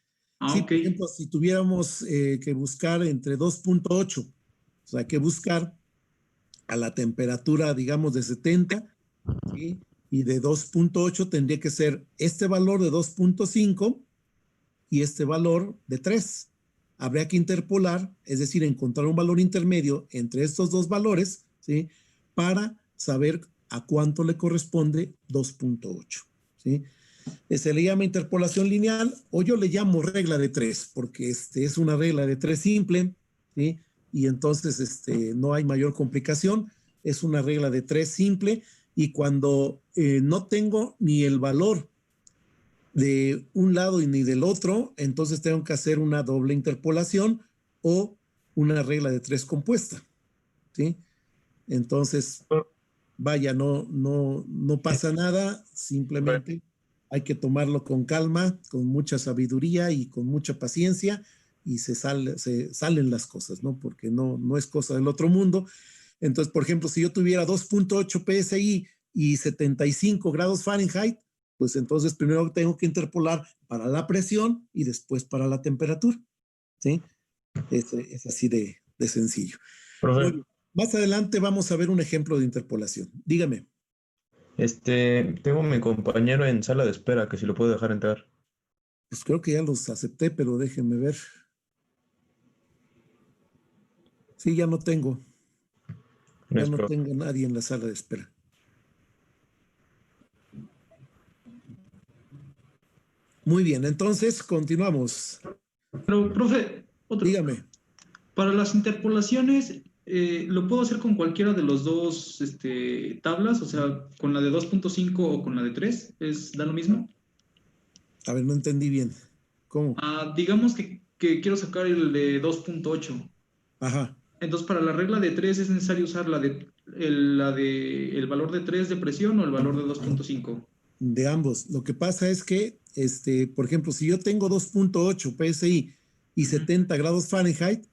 Ah, Sí, ok. por ejemplo, si tuviéramos que buscar entre 2.8, o sea, hay que buscar a la temperatura, digamos, de 70, ¿sí? Y de 2.8 tendría que ser este valor de 2.5 y este valor de 3. Habría que interpolar, es decir, encontrar un valor intermedio entre estos dos valores, ¿sí? Para saber a cuánto le corresponde 2.8, ¿sí? Se le llama interpolación lineal o yo le llamo regla de 3 porque es una regla de 3 simple, ¿sí? Y entonces no hay mayor complicación, es una regla de 3 simple y cuando no tengo ni el valor de un lado y ni del otro, entonces tengo que hacer una doble interpolación o una regla de 3 compuesta, ¿sí? Entonces, vaya, no pasa nada, simplemente hay que tomarlo con calma, con mucha sabiduría y con mucha paciencia y se salen las cosas, ¿no? Porque no es cosa del otro mundo. Entonces, por ejemplo, si yo tuviera 2.8 PSI y 75 grados Fahrenheit, pues entonces primero tengo que interpolar para la presión y después para la temperatura, ¿sí? Es así de sencillo. Muy Profe, bien. Más adelante vamos a ver un ejemplo de interpolación. Dígame. tengo a mi compañero en sala de espera, que si lo puedo dejar entrar. Pues creo que ya los acepté, pero déjenme ver. Sí, ya no tengo. Ya Gracias, no profe. tengo nadie en la sala de espera. Muy bien, entonces continuamos. Pero, profe, otro. Dígame. Para las interpolaciones, ¿lo puedo hacer con cualquiera de los dos tablas? O sea, con la de 2.5 o con la de 3, ¿da lo mismo? A ver, no entendí bien. ¿Cómo? Digamos que quiero sacar el de 2.8. Ajá. Entonces, para la regla de 3 es necesario usar el valor de 3 de presión o el valor de 2.5. De ambos. Lo que pasa es que, por ejemplo, si yo tengo 2.8 PSI y 70 grados Fahrenheit,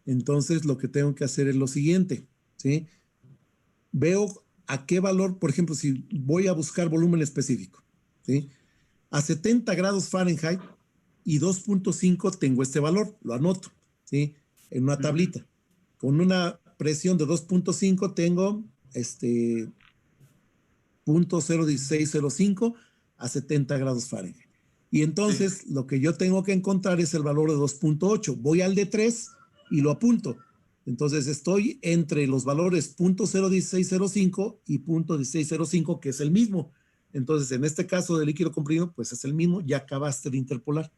entonces lo que tengo que hacer es lo siguiente, ¿sí? Veo a qué valor, por ejemplo, si voy a buscar volumen específico, ¿sí? A 70 grados Fahrenheit y 2.5 tengo este valor, lo anoto, ¿sí? En una tablita. Con una presión de 2.5 tengo 0.01605 a 70 grados Fahrenheit. Y entonces Sí. lo que yo tengo que encontrar es el valor de 2.8. Voy al de 3 y lo apunto. Entonces estoy entre los valores 0.01605 y 0.1605, que es el mismo. Entonces, en este caso de líquido comprimido, pues es el mismo, ya acabaste de interpolar.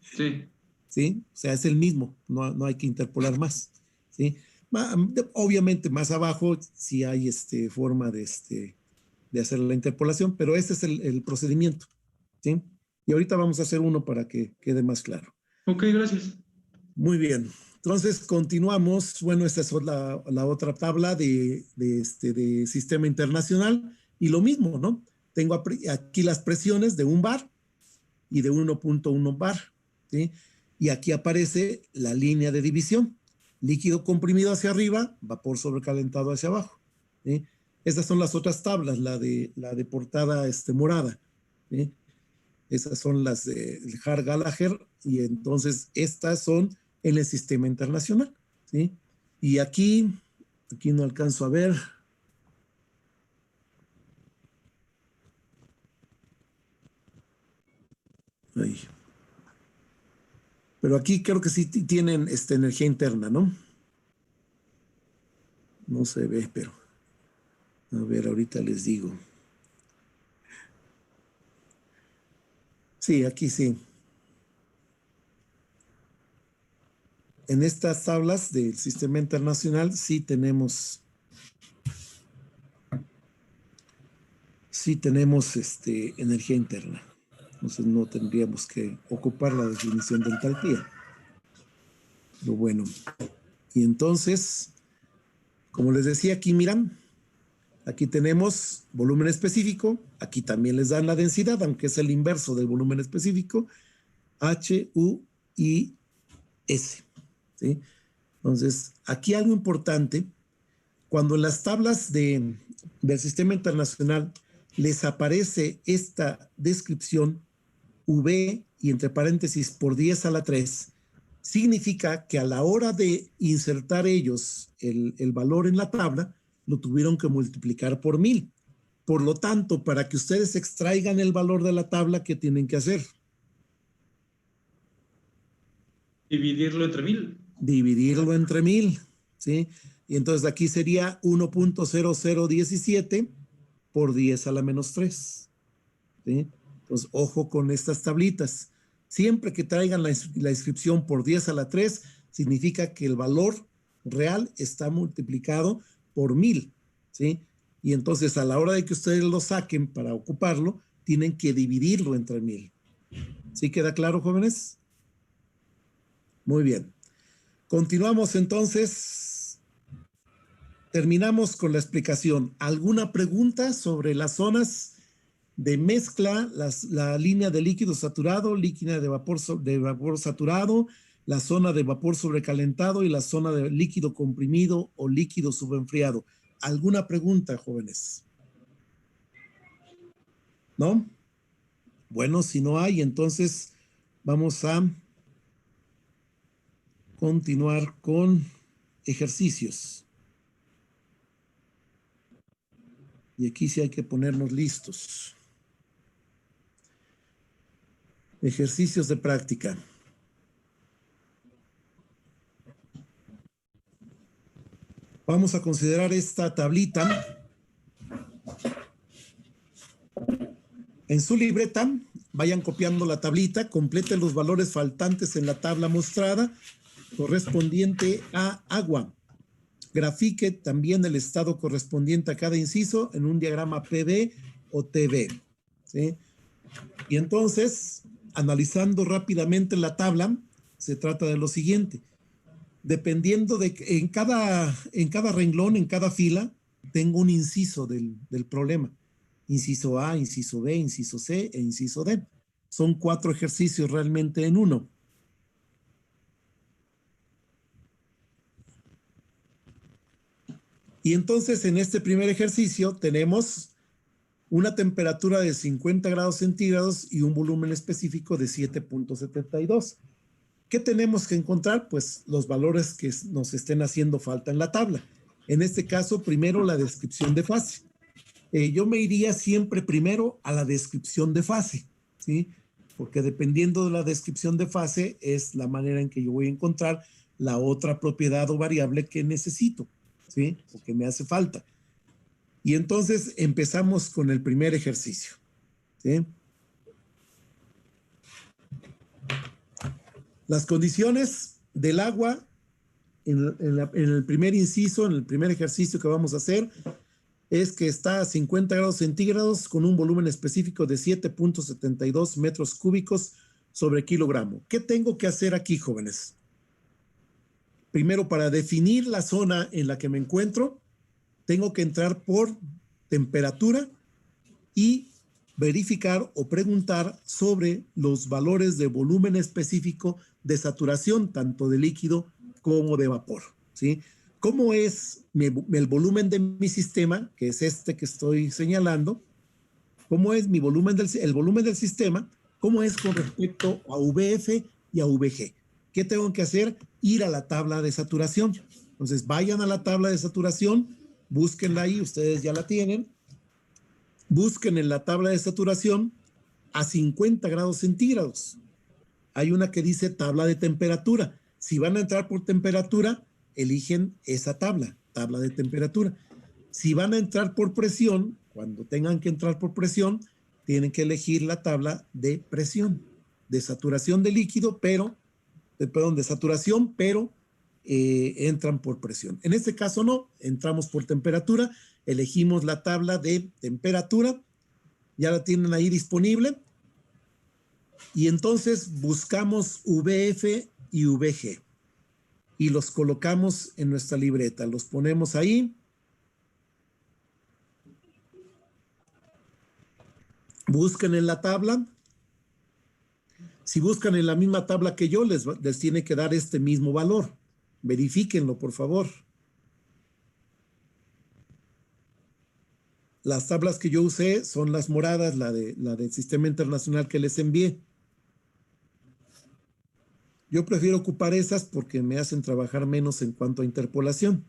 Sí. ¿Sí? O sea, es el mismo, no hay que interpolar más. ¿Sí? Obviamente, más abajo sí hay forma de hacer la interpolación, pero este es el procedimiento. ¿Sí? Y ahorita vamos a hacer uno para que quede más claro. Ok, gracias. Muy bien. Entonces, continuamos. Bueno, esta es la otra tabla de sistema internacional. Y lo mismo, ¿no? Tengo aquí las presiones de 1 bar y de 1.1 bar, ¿sí? Y aquí aparece la línea de división. Líquido comprimido hacia arriba, vapor sobrecalentado hacia abajo, ¿sí? Estas son las otras tablas, la de portada morada, ¿sí? Esas son las de Hart-Gallagher, y entonces estas son en el sistema internacional, ¿sí? Y aquí no alcanzo a ver. Ahí. Pero aquí creo que sí tienen energía interna, ¿no? No se ve, pero a ver, ahorita les digo. Sí, aquí sí. En estas tablas del sistema internacional sí tenemos energía interna. Entonces no tendríamos que ocupar la definición de entalpía. Lo bueno. Y entonces, como les decía, aquí miran, aquí tenemos volumen específico, aquí también les dan la densidad, aunque es el inverso del volumen específico, H, U y S, ¿sí? Entonces, aquí algo importante, cuando en las tablas del sistema internacional les aparece esta descripción V y entre paréntesis por 10 a la 3, significa que a la hora de insertar ellos el valor en la tabla, lo tuvieron que multiplicar por 1000. Por lo tanto, para que ustedes extraigan el valor de la tabla, ¿qué tienen que hacer? Dividirlo entre 1000. Dividirlo entre 1000, ¿sí? Y entonces aquí sería 1.0017 por 10 a la menos 3, ¿sí? Entonces, ojo con estas tablitas. Siempre que traigan la inscripción por 10 a la 3, significa que el valor real está multiplicado por 1000, ¿sí? Y entonces, a la hora de que ustedes lo saquen para ocuparlo, tienen que dividirlo entre 1000. ¿Sí queda claro, jóvenes? Muy bien. Continuamos entonces. Terminamos con la explicación. ¿Alguna pregunta sobre las zonas de mezcla, la línea de líquido saturado, línea de vapor saturado, la zona de vapor sobrecalentado y la zona de líquido comprimido o líquido subenfriado? ¿Alguna pregunta, jóvenes? ¿No? Bueno, si no hay, entonces vamos a continuar con ejercicios. Y aquí sí hay que ponernos listos. Ejercicios de práctica. Vamos a considerar esta tablita. En su libreta, vayan copiando la tablita, completen los valores faltantes en la tabla mostrada correspondiente a agua. Grafique también el estado correspondiente a cada inciso en un diagrama PV o TV, ¿sí? Y entonces, analizando rápidamente la tabla, se trata de lo siguiente. Dependiendo de que en cada renglón, en cada fila, tengo un inciso del problema. Inciso A, inciso B, inciso C e inciso D. Son 4 ejercicios realmente en uno. Y entonces en este primer ejercicio tenemos una temperatura de 50 grados centígrados y un volumen específico de 7.72. ¿Qué tenemos que encontrar? Pues los valores que nos estén haciendo falta en la tabla. En este caso, primero la descripción de fase. Yo me iría siempre primero a la descripción de fase, ¿sí? Porque dependiendo de la descripción de fase es la manera en que yo voy a encontrar la otra propiedad o variable que necesito, ¿sí? O que me hace falta. Y entonces empezamos con el primer ejercicio, ¿sí? Las condiciones del agua en el primer inciso, en el primer ejercicio que vamos a hacer, es que está a 50 grados centígrados con un volumen específico de 7.72 metros cúbicos sobre kilogramo. ¿Qué tengo que hacer aquí, jóvenes? Primero, para definir la zona en la que me encuentro, tengo que entrar por temperatura y verificar o preguntar sobre los valores de volumen específico de saturación, tanto de líquido como de vapor, ¿sí? ¿Cómo es el volumen de mi sistema, que es este que estoy señalando? ¿Cómo es mi volumen el volumen del sistema? ¿Cómo es con respecto a VF y a VG? ¿Qué tengo que hacer? Ir a la tabla de saturación. Entonces, vayan a la tabla de saturación, búsquenla ahí, ustedes ya la tienen. Busquen en la tabla de saturación a 50 grados centígrados. Hay una que dice tabla de temperatura. Si van a entrar por temperatura, eligen esa tabla, tabla de temperatura. Si van a entrar por presión, cuando tengan que entrar por presión, tienen que elegir la tabla de presión, de saturación de líquido, de saturación, pero entran por presión. En este caso no, entramos por temperatura, elegimos la tabla de temperatura, ya la tienen ahí disponible, y entonces buscamos VF y VG y los colocamos en nuestra libreta, los ponemos ahí. Busquen en la tabla. Si buscan en la misma tabla que yo, les tiene que dar este mismo valor. Verifíquenlo, por favor. Las tablas que yo usé son las moradas, la del Sistema Internacional que les envié. Yo prefiero ocupar esas porque me hacen trabajar menos en cuanto a interpolación.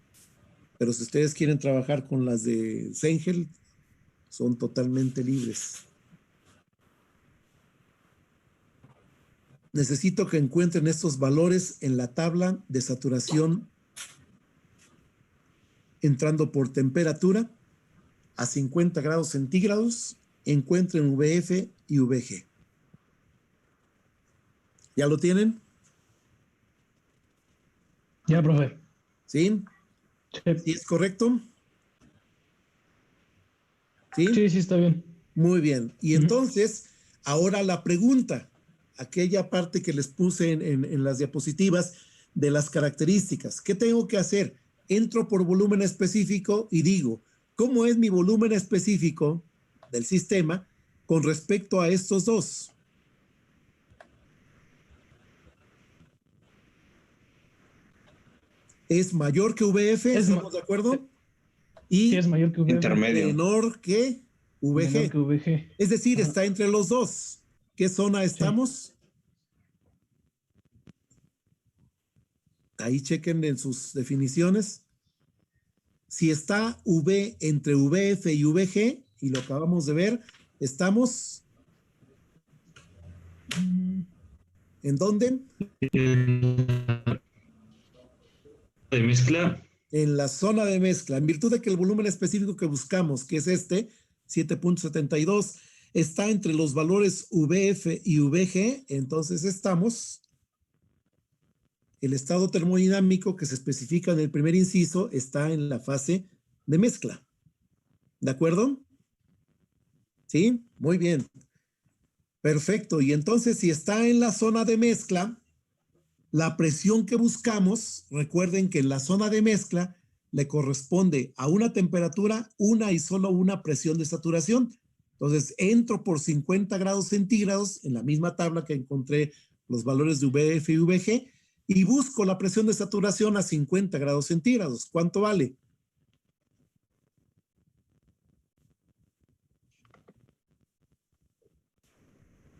Pero si ustedes quieren trabajar con las de Cengel, son totalmente libres. Necesito que encuentren estos valores en la tabla de saturación entrando por temperatura a 50 grados centígrados. Encuentren VF y VG. ¿Ya lo tienen? Ya, profe. ¿Sí? ¿Sí es correcto? ¿Sí? Sí, sí, está bien. Muy bien. Y entonces, ahora la pregunta, aquella parte que les puse en las diapositivas de las características. ¿Qué tengo que hacer? Entro por volumen específico y digo, ¿cómo es mi volumen específico del sistema con respecto a estos dos? ¿Es mayor que VF? ¿Estamos de acuerdo? Y Sí, es mayor que VF. Intermedio. menor que VG. Menor que VG. Es decir, Ajá. está entre los dos. ¿Qué zona estamos? Ahí chequen en sus definiciones. Si está V entre VF y VG, y lo acabamos de ver, estamos ¿en dónde? De mezcla. En la zona de mezcla. En virtud de que el volumen específico que buscamos, que es este, 7.72, está entre los valores VF y VG, entonces estamos, el estado termodinámico que se especifica en el primer inciso está en la fase de mezcla. ¿De acuerdo? ¿Sí? Muy bien. Perfecto. Y entonces, si está en la zona de mezcla, la presión que buscamos, recuerden que en la zona de mezcla le corresponde a una temperatura, una y solo una presión de saturación. Entonces, entro por 50 grados centígrados en la misma tabla que encontré los valores de VF y VG y busco la presión de saturación a 50 grados centígrados. ¿Cuánto vale?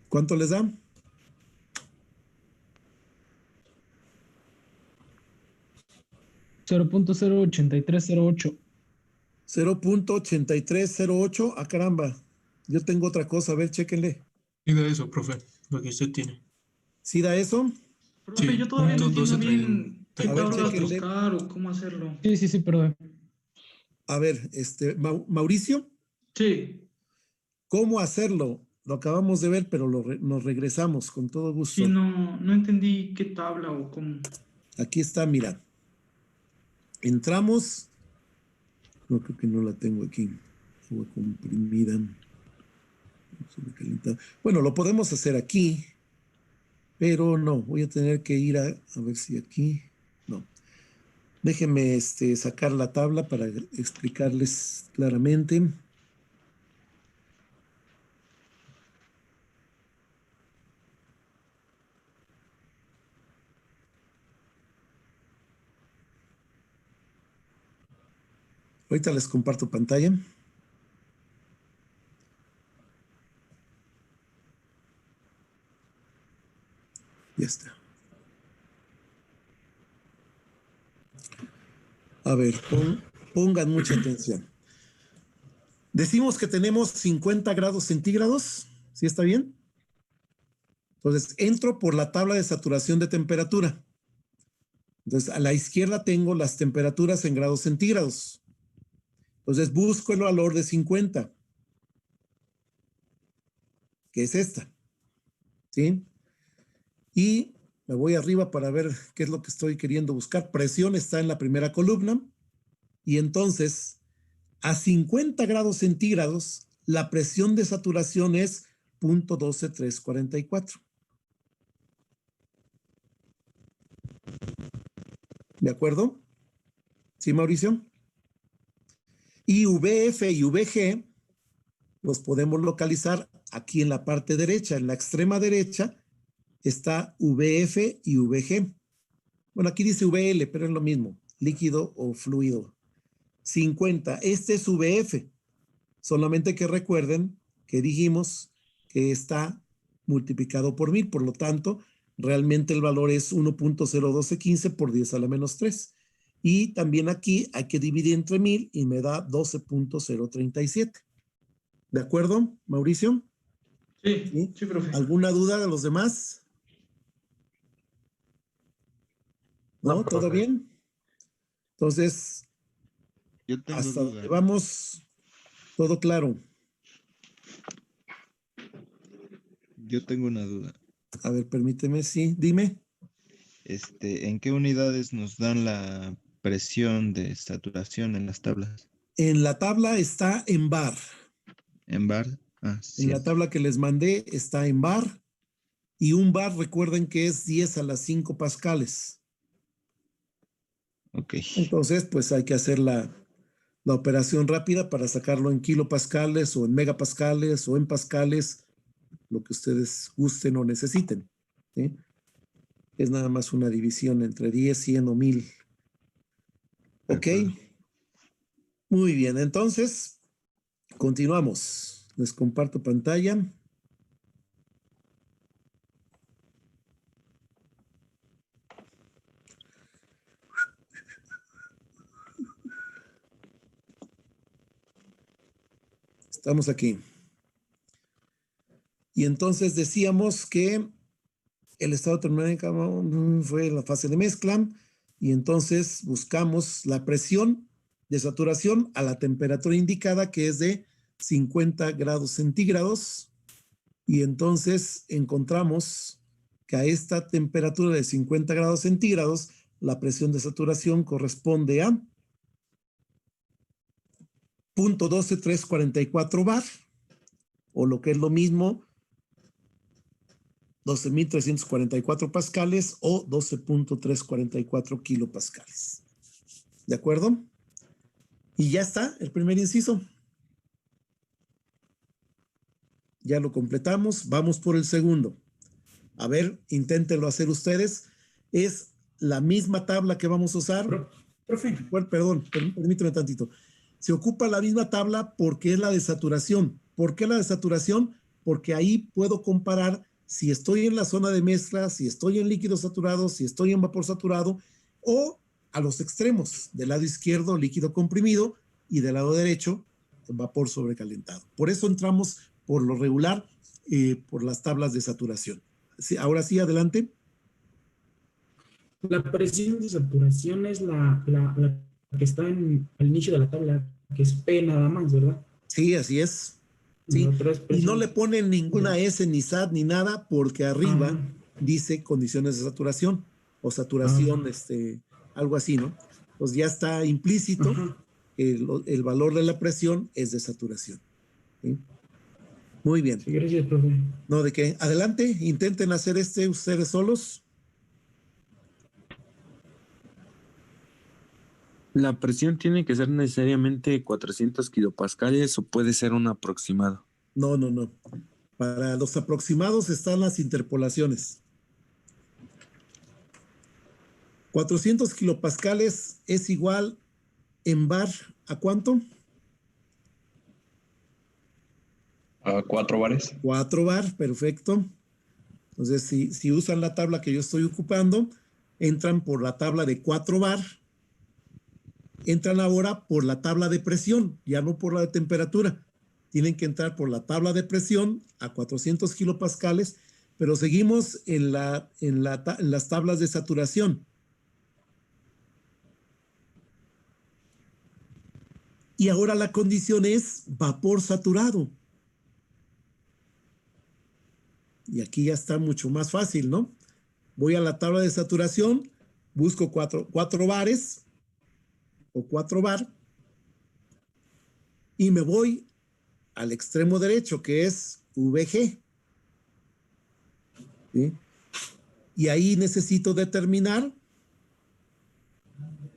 ¿Cuánto les da? .0.08308. 0.8308. Ah, caramba. Yo tengo otra cosa. A ver, chéquenle. Sí, da eso, profe, lo que usted tiene. ¿Sí da eso? Profe, Sí, yo todavía no punto entiendo 12 bien qué A ver, tabla chéquenle. buscar o cómo hacerlo. Sí, sí, sí, perdón. A ver, Mauricio, Sí, ¿cómo hacerlo? Lo acabamos de ver, pero nos regresamos con todo gusto. sí, no entendí qué tabla o cómo. Aquí está, mira. Entramos No, creo que no la tengo aquí. Agua comprimida. Bueno, lo podemos hacer aquí, pero no, voy a tener que ir a ver si aquí, no. Déjenme sacar la tabla para explicarles claramente. Ahorita les comparto pantalla. Ya está. A ver, pongan mucha atención. Decimos que tenemos 50 grados centígrados. ¿Sí está bien? Entonces, entro por la tabla de saturación de temperatura. Entonces, a la izquierda tengo las temperaturas en grados centígrados. Entonces, busco el valor de 50, que es esta. ¿Sí? Y me voy arriba para ver qué es lo que estoy queriendo buscar. Presión está en la primera columna. Y entonces, a 50 grados centígrados, la presión de saturación es 0.12344. ¿De acuerdo? ¿Sí, Mauricio? Y VF y VG los podemos localizar aquí en la parte derecha. En la extrema derecha está VF y VG. Bueno, aquí dice VL, pero es lo mismo, líquido o fluido. 50, este es VF. Solamente que recuerden que dijimos que está multiplicado por 1000, por lo tanto, realmente el valor es 1.01215 por 10 a la menos 3. Y también aquí hay que dividir entre 1000 y me da 12.037. ¿De acuerdo, Mauricio? Sí, sí, profe. ¿Alguna duda de los demás? ¿No? ¿Todo bien? Entonces, Yo tengo hasta duda. donde vamos, todo claro. Yo tengo una duda. A ver, permíteme, sí, dime. ¿En qué unidades nos dan la presión de saturación en las tablas? En la tabla está en bar. ¿En bar? Ah, En la cierto. tabla que les mandé está en bar. Y un bar, recuerden que es 10 a las 5 pascales. Ok. Entonces, pues hay que hacer la operación rápida para sacarlo en kilopascales o en megapascales o en pascales, lo que ustedes gusten o necesiten. ¿Sí? Es nada más una división entre 10, 100 o 1000. ¿Ok? Muy bien, entonces, continuamos. Les comparto pantalla. Estamos aquí. Y entonces decíamos que el estado termodinámico fue la fase de mezcla y entonces buscamos la presión de saturación a la temperatura indicada, que es de 50 grados centígrados, y entonces encontramos que a esta temperatura de 50 grados centígrados la presión de saturación corresponde a 0.12344 bar, o lo que es lo mismo, 12.344 pascales o 12.344 kilopascales. ¿De acuerdo? Y ya está el primer inciso. Ya lo completamos. Vamos por el segundo. A ver, inténtenlo hacer ustedes. Es la misma tabla que vamos a usar. Profe. Bueno, perdón, permíteme tantito. Se ocupa la misma tabla porque es la de saturación. ¿Por qué la de saturación? Porque ahí puedo comparar si estoy en la zona de mezcla, si estoy en líquido saturado, si estoy en vapor saturado, o a los extremos, del lado izquierdo líquido comprimido y del lado derecho vapor sobrecalentado. Por eso entramos por lo regular por las tablas de saturación. Sí, ahora sí, adelante. La presión de saturación es la que está al inicio de la tabla, que es P nada más, ¿verdad? Sí, así es. Sí, y no le ponen ninguna S ni SAT ni nada porque arriba dice condiciones de saturación o saturación, algo así, ¿no? Pues ya está implícito el valor de la presión es de saturación. ¿Sí? Muy bien. Sí, gracias, profe. No, ¿de qué? Adelante, intenten hacer ustedes solos. ¿La presión tiene que ser necesariamente 400 kilopascales o puede ser un aproximado? No, no, no. Para los aproximados están las interpolaciones. 400 kilopascales es igual en bar ¿a cuánto? A 4 bares. 4 bar, perfecto. Entonces, si usan la tabla que yo estoy ocupando, entran por la tabla de 4 bar, entran ahora por la tabla de presión, ya no por la de temperatura. Tienen que entrar por la tabla de presión a 400 kilopascales, pero seguimos en las tablas de saturación. Y ahora la condición es vapor saturado. Y aquí ya está mucho más fácil, ¿no? Voy a la tabla de saturación, busco 4 bares o 4 bar y me voy al extremo derecho, que es VG. ¿Sí? Y ahí necesito determinar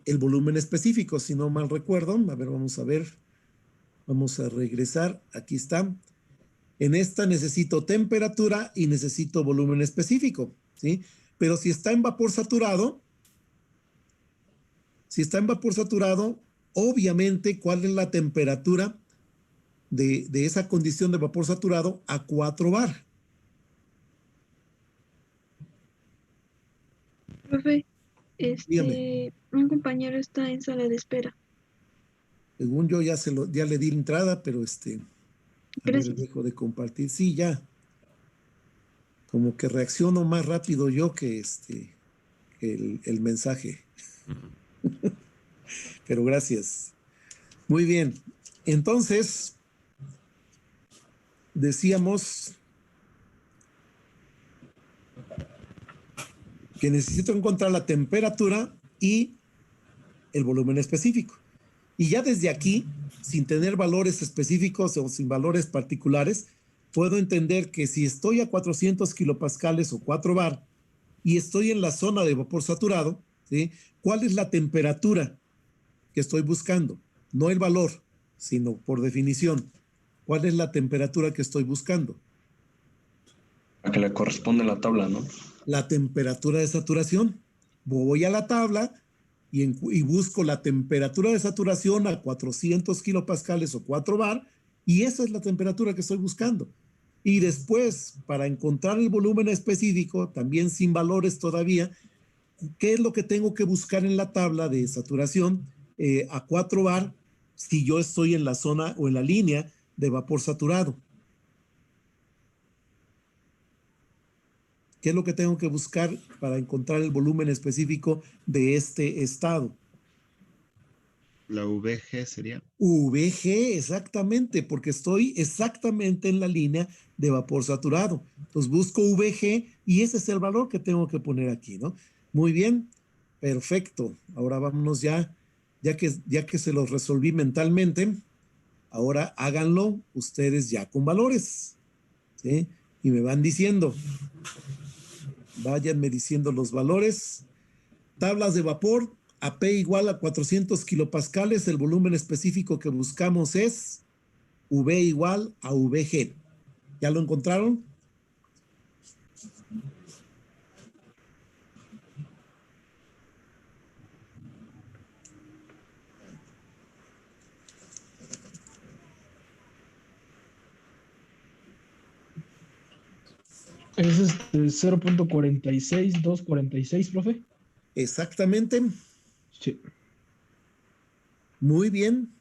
el volumen específico, si no mal recuerdo. A ver, vamos a ver. Vamos a regresar. Aquí está. En esta necesito temperatura y necesito volumen específico, ¿sí? Pero si está en vapor saturado, obviamente, ¿cuál es la temperatura de esa condición de vapor saturado a 4 bar? Profe, Dígame. un compañero está en sala de espera. Según yo ya le di la entrada, pero a ver, Gracias. dejo de compartir. Sí, ya. Como que reacciono más rápido yo que el mensaje. Pero gracias. Muy bien. Entonces, decíamos que necesito encontrar la temperatura y el volumen específico. Y ya desde aquí, sin tener valores específicos o sin valores particulares, puedo entender que si estoy a 400 kilopascales o 4 bar y estoy en la zona de vapor saturado, ¿sí? ¿Cuál es la temperatura que estoy buscando? No el valor, sino por definición. ¿Cuál es la temperatura que estoy buscando? A que le corresponde la tabla, ¿no? La temperatura de saturación. Voy a la tabla y busco la temperatura de saturación a 400 kilopascales o 4 bar, y esa es la temperatura que estoy buscando. Y después, para encontrar el volumen específico, también sin valores todavía, ¿qué es lo que tengo que buscar en la tabla de saturación a 4 bar si yo estoy en la zona o en la línea de vapor saturado? ¿Qué es lo que tengo que buscar para encontrar el volumen específico de este estado? La VG sería. VG, exactamente, porque estoy exactamente en la línea de vapor saturado. Entonces busco VG y ese es el valor que tengo que poner aquí, ¿no? Muy bien, perfecto. Ahora vámonos ya que se los resolví mentalmente, ahora háganlo ustedes ya con valores, ¿sí? Y me van diciendo. Váyanme diciendo los valores. Tablas de vapor, AP igual a 400 kilopascales. El volumen específico que buscamos es V igual a VG. ¿Ya lo encontraron? Es 0.46246, profe. Exactamente. Sí. Muy bien.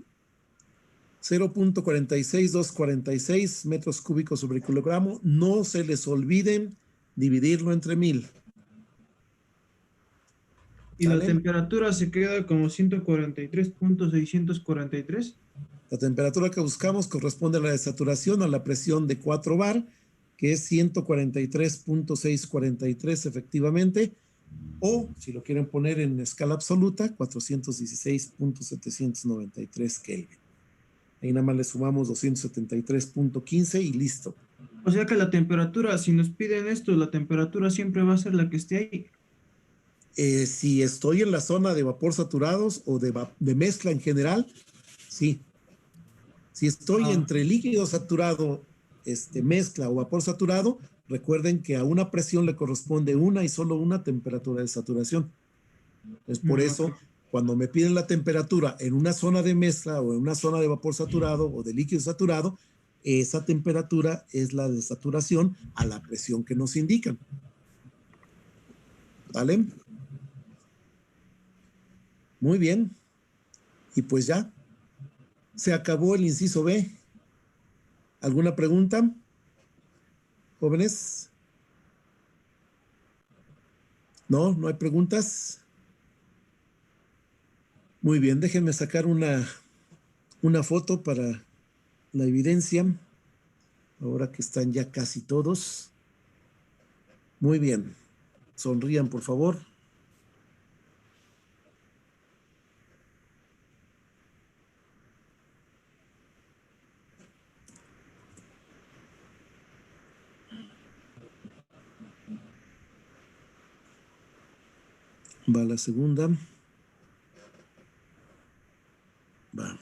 0.46246 metros cúbicos sobre kilogramo. No se les olviden dividirlo entre 1000. Y la ¿Sale? temperatura se queda como 143.643. La temperatura que buscamos corresponde a la de saturación, a la presión de 4 bar, que es 143.643 efectivamente, O, si lo quieren poner en escala absoluta, 416.793 Kelvin. Ahí nada más le sumamos 273.15 y listo. O sea que la temperatura, si nos piden esto, la temperatura siempre va a ser la que esté ahí. Si estoy en la zona de vapor saturados o de mezcla en general, sí. Si estoy entre líquido saturado, mezcla o vapor saturado, recuerden que a una presión le corresponde una y solo una temperatura de saturación. Entonces, por eso, cuando me piden la temperatura en una zona de mezcla o en una zona de vapor saturado o de líquido saturado, esa temperatura es la de saturación a la presión que nos indican. ¿Vale? Muy bien. Y pues ya. Se acabó el inciso B. ¿Alguna pregunta? ¿Jóvenes? ¿No? ¿No hay preguntas? Muy bien, déjenme sacar una foto para la evidencia. Ahora que están ya casi todos. Muy bien. Sonrían, por favor. Va la segunda. Va.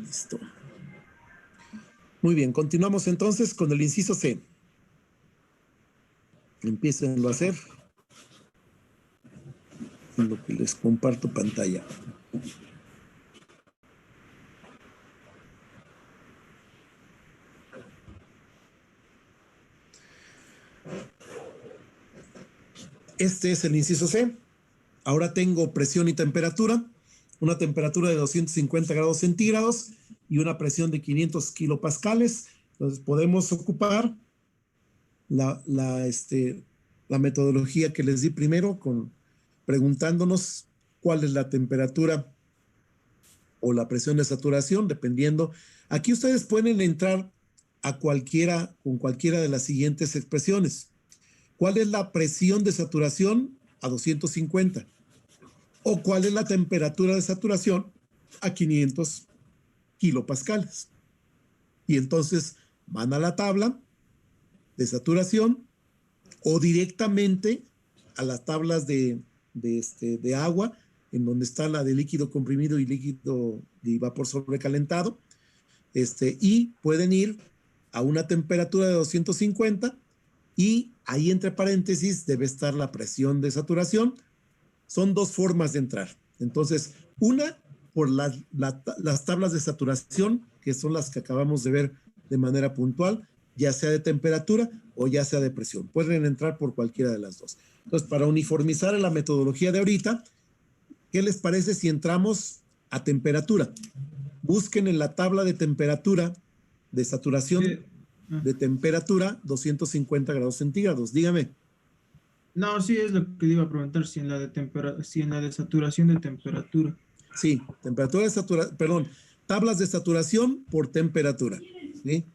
Listo. Muy bien, continuamos entonces con el inciso C. Empiecen a hacer en lo que les comparto pantalla. Este es el inciso C. Ahora tengo presión y temperatura. Una temperatura de 250 grados centígrados y una presión de 500 kilopascales. Entonces podemos ocupar la metodología que les di primero preguntándonos cuál es la temperatura o la presión de saturación, dependiendo. Aquí ustedes pueden entrar con cualquiera de las siguientes expresiones. ¿Cuál es la presión de saturación a 250? ¿O cuál es la temperatura de saturación a 500 kilopascales? Y entonces van a la tabla de saturación o directamente a las tablas de agua, en donde está la de líquido comprimido y líquido de vapor sobrecalentado, y pueden ir a una temperatura de 250 y ahí entre paréntesis debe estar la presión de saturación. Son dos formas de entrar. Entonces, una por las tablas de saturación, que son las que acabamos de ver de manera puntual, ya sea de temperatura o ya sea de presión. Pueden entrar por cualquiera de las dos. Entonces, para uniformizar la metodología de ahorita, ¿qué les parece si entramos a temperatura? Busquen en la tabla de temperatura, de saturación, de temperatura, 250 grados centígrados. Dígame. No, sí es lo que le iba a preguntar, si en la de saturación de temperatura. Sí, temperatura de saturación, perdón, tablas de saturación por temperatura. ¿Sí?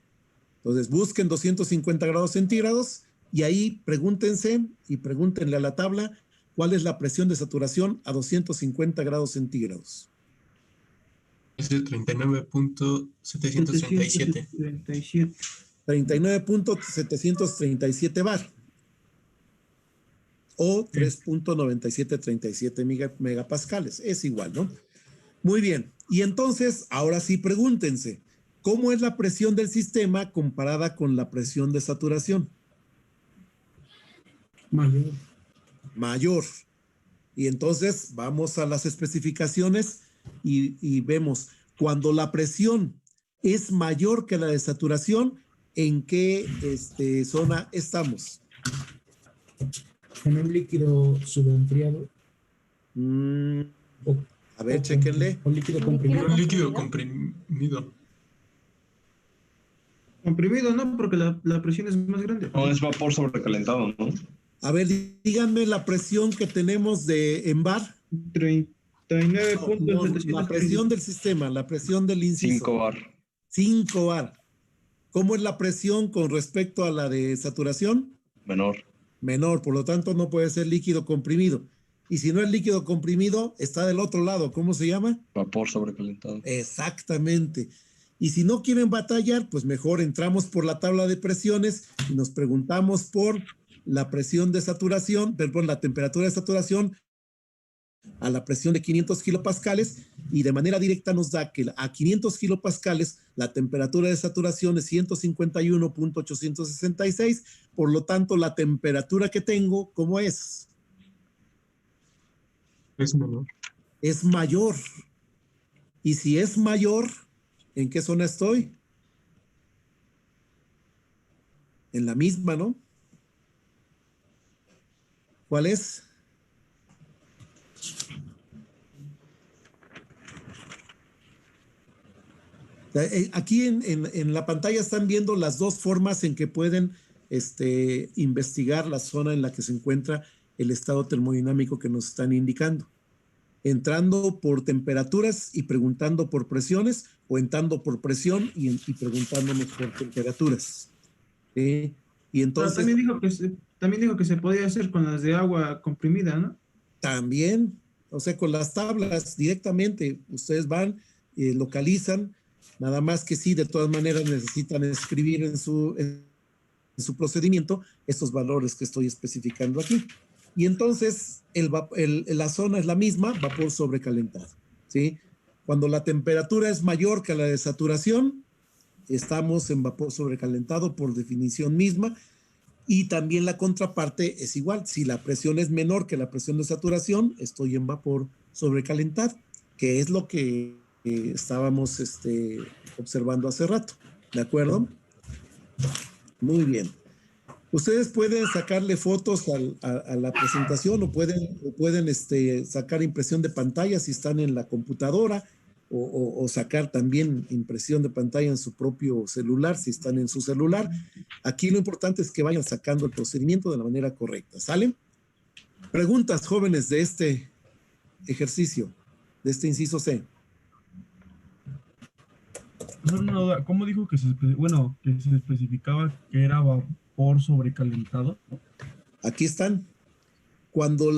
Entonces busquen 250 grados centígrados y ahí pregúntense y pregúntenle a la tabla cuál es la presión de saturación a 250 grados centígrados. Es de 39.737. 39.737 bar. O 3.9737 megapascales. Es igual, ¿no? Muy bien. Y entonces, ahora sí pregúntense, ¿cómo es la presión del sistema comparada con la presión de saturación? Mayor. Mayor. Y entonces vamos a las especificaciones y vemos, cuando la presión es mayor que la de saturación, ¿en qué zona estamos? En un líquido subenfriado. A ver, chéquenle. Un líquido comprimido. Un líquido comprimido. Comprimido, ¿no? Porque la presión es más grande. No, es vapor sobrecalentado, ¿no? A ver, díganme la presión que tenemos en bar. 39.737. La presión del sistema, la presión del inciso. 5 bar. 5 bar. ¿Cómo es la presión con respecto a la de saturación? Menor. Menor, por lo tanto no puede ser líquido comprimido. Y si no es líquido comprimido, está del otro lado. ¿Cómo se llama? Vapor sobrecalentado. Exactamente. Y si no quieren batallar, pues mejor entramos por la tabla de presiones y nos preguntamos por la presión de saturación, perdón, la temperatura de saturación a la presión de 500 kilopascales y de manera directa nos da que a 500 kilopascales la temperatura de saturación es 151.866, por lo tanto la temperatura que tengo, ¿cómo es? Es menor. Es mayor. Y si es mayor, ¿en qué zona estoy? En la misma, ¿no? ¿Cuál es? Aquí en la pantalla están viendo las dos formas en que pueden investigar la zona en la que se encuentra el estado termodinámico que nos están indicando. Entrando por temperaturas y preguntando por presiones, o entrando por presión y preguntándonos por temperaturas. Y entonces... También dijo que se podía hacer con las de agua comprimida, ¿no? También, o sea, con las tablas directamente, ustedes van, localizan, nada más que sí, de todas maneras necesitan escribir en su procedimiento estos valores que estoy especificando aquí. Y entonces la zona es la misma, vapor sobrecalentado, ¿sí? Cuando la temperatura es mayor que la de saturación, estamos en vapor sobrecalentado por definición misma, y también la contraparte es igual. Si la presión es menor que la presión de saturación, estoy en vapor sobrecalentado, que es lo que estábamos observando hace rato, ¿de acuerdo? Muy bien. Ustedes pueden sacarle fotos a la presentación o pueden sacar impresión de pantalla si están en la computadora o sacar también impresión de pantalla en su propio celular si están en su celular. Aquí lo importante es que vayan sacando el procedimiento de la manera correcta. ¿Sale? Preguntas, jóvenes, de este ejercicio, de este inciso C. No, ¿cómo dijo que se especificaba que era vapor sobrecalentado? Aquí están. Cuando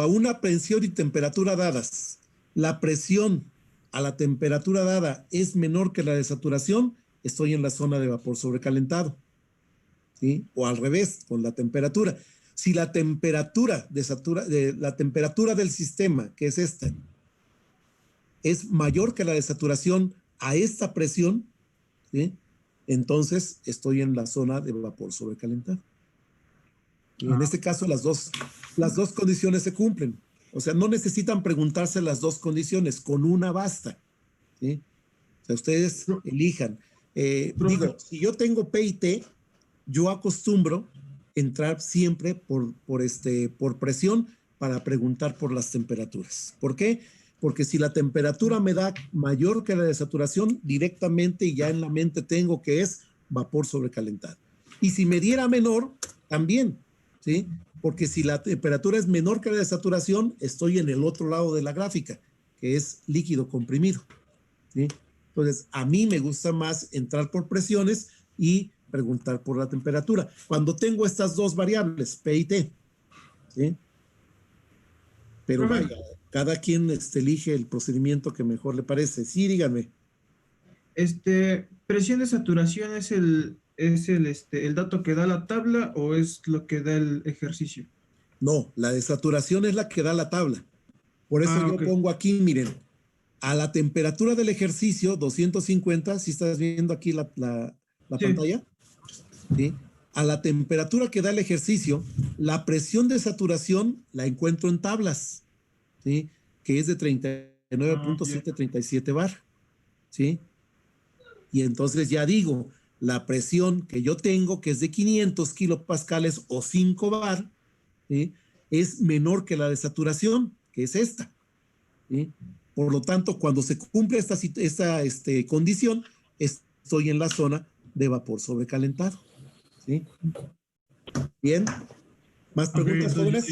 a una presión y temperatura dadas, la presión a la temperatura dada es menor que la de saturación, estoy en la zona de vapor sobrecalentado, ¿sí? O al revés, con la temperatura. Si la temperatura la temperatura del sistema, que es esta, es mayor que la de saturación a esta presión, ¿sí? Entonces estoy en la zona de vapor sobrecalentado. Y en este caso las dos condiciones se cumplen. O sea, no necesitan preguntarse las dos condiciones, con una basta, ¿sí? O sea, ustedes elijan. Digo, si yo tengo P y T, yo acostumbro entrar siempre por presión para preguntar por las temperaturas. ¿Por qué? Porque si la temperatura me da mayor que la de saturación, directamente ya en la mente tengo que es vapor sobrecalentado. Y si me diera menor, también, ¿sí? Porque si la temperatura es menor que la de saturación, estoy en el otro lado de la gráfica, que es líquido comprimido, ¿sí? Entonces, a mí me gusta más entrar por presiones y preguntar por la temperatura. Cuando tengo estas dos variables, P y T, ¿sí? Pero vaya, cada quien elige el procedimiento que mejor le parece. Sí, dígame. ¿Presión de saturación es el dato que da la tabla o es lo que da el ejercicio? No, la de saturación es la que da la tabla. Por eso yo pongo aquí, miren, a la temperatura del ejercicio, 250, si estás viendo aquí la pantalla, ¿sí? A la temperatura que da el ejercicio, la presión de saturación la encuentro en tablas, ¿sí? Que es de 39.737 bar, ¿sí? Y entonces ya digo, la presión que yo tengo, que es de 500 kilopascales o 5 bar, ¿sí? Es menor que la de saturación, que es esta, ¿sí? Por lo tanto, cuando se cumple esta condición, estoy en la zona de vapor sobrecalentado, ¿sí? Bien. ¿Más preguntas, jóvenes?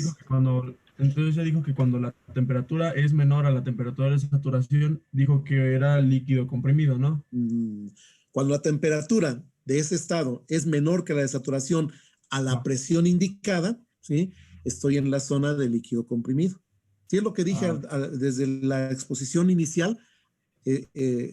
Entonces ya dijo que cuando la temperatura es menor a la temperatura de saturación, dijo que era líquido comprimido, ¿no? Cuando la temperatura de ese estado es menor que la de saturación a la presión indicada, ¿sí? Estoy en la zona de líquido comprimido. Sí, es lo que dije desde la exposición inicial,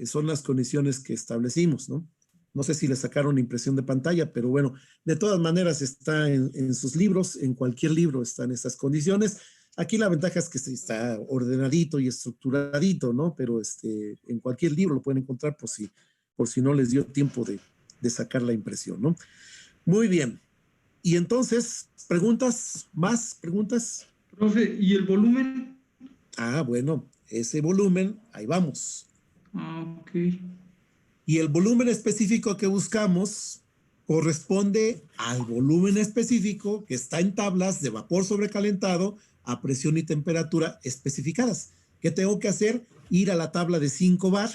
son las condiciones que establecimos, ¿no? No sé si le sacaron impresión de pantalla, pero bueno, de todas maneras está en sus libros, en cualquier libro están esas condiciones. Aquí la ventaja es que está ordenadito y estructuradito, ¿no? Pero en cualquier libro lo pueden encontrar por si no les dio tiempo de sacar la impresión, ¿no? Muy bien. Y entonces, ¿preguntas? ¿Más preguntas? Profe, ¿y el volumen? Ah, bueno, ese volumen, ahí vamos. Ok. Y el volumen específico que buscamos corresponde al volumen específico que está en tablas de vapor sobrecalentado a presión y temperatura especificadas. ¿Qué tengo que hacer? Ir a la tabla de 5 bar.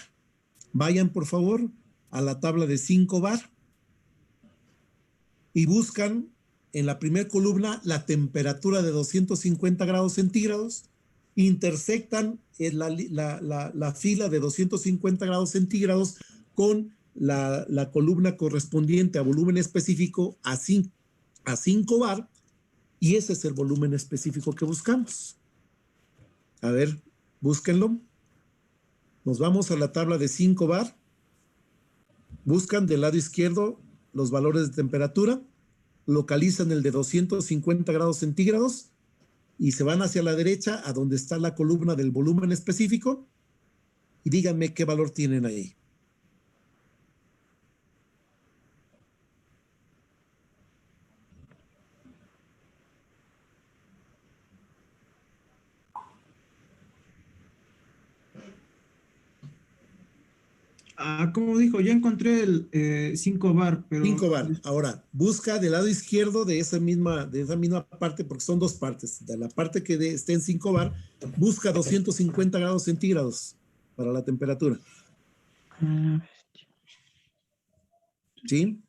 Vayan, por favor, a la tabla de 5 bar y buscan en la primera columna la temperatura de 250 grados centígrados, intersectan la fila de 250 grados centígrados con la columna correspondiente a volumen específico a 5 bar, y ese es el volumen específico que buscamos. A ver, búsquenlo. Nos vamos a la tabla de 5 bar. Buscan del lado izquierdo los valores de temperatura, localizan el de 250 grados centígrados y se van hacia la derecha a donde está la columna del volumen específico y díganme qué valor tienen ahí. Como dijo, ya encontré el 5 bar, pero 5 bar. Ahora, busca del lado izquierdo de esa misma parte, porque son dos partes. De la parte que esté en 5 bar, busca 250 grados centígrados para la temperatura. ¿Sí?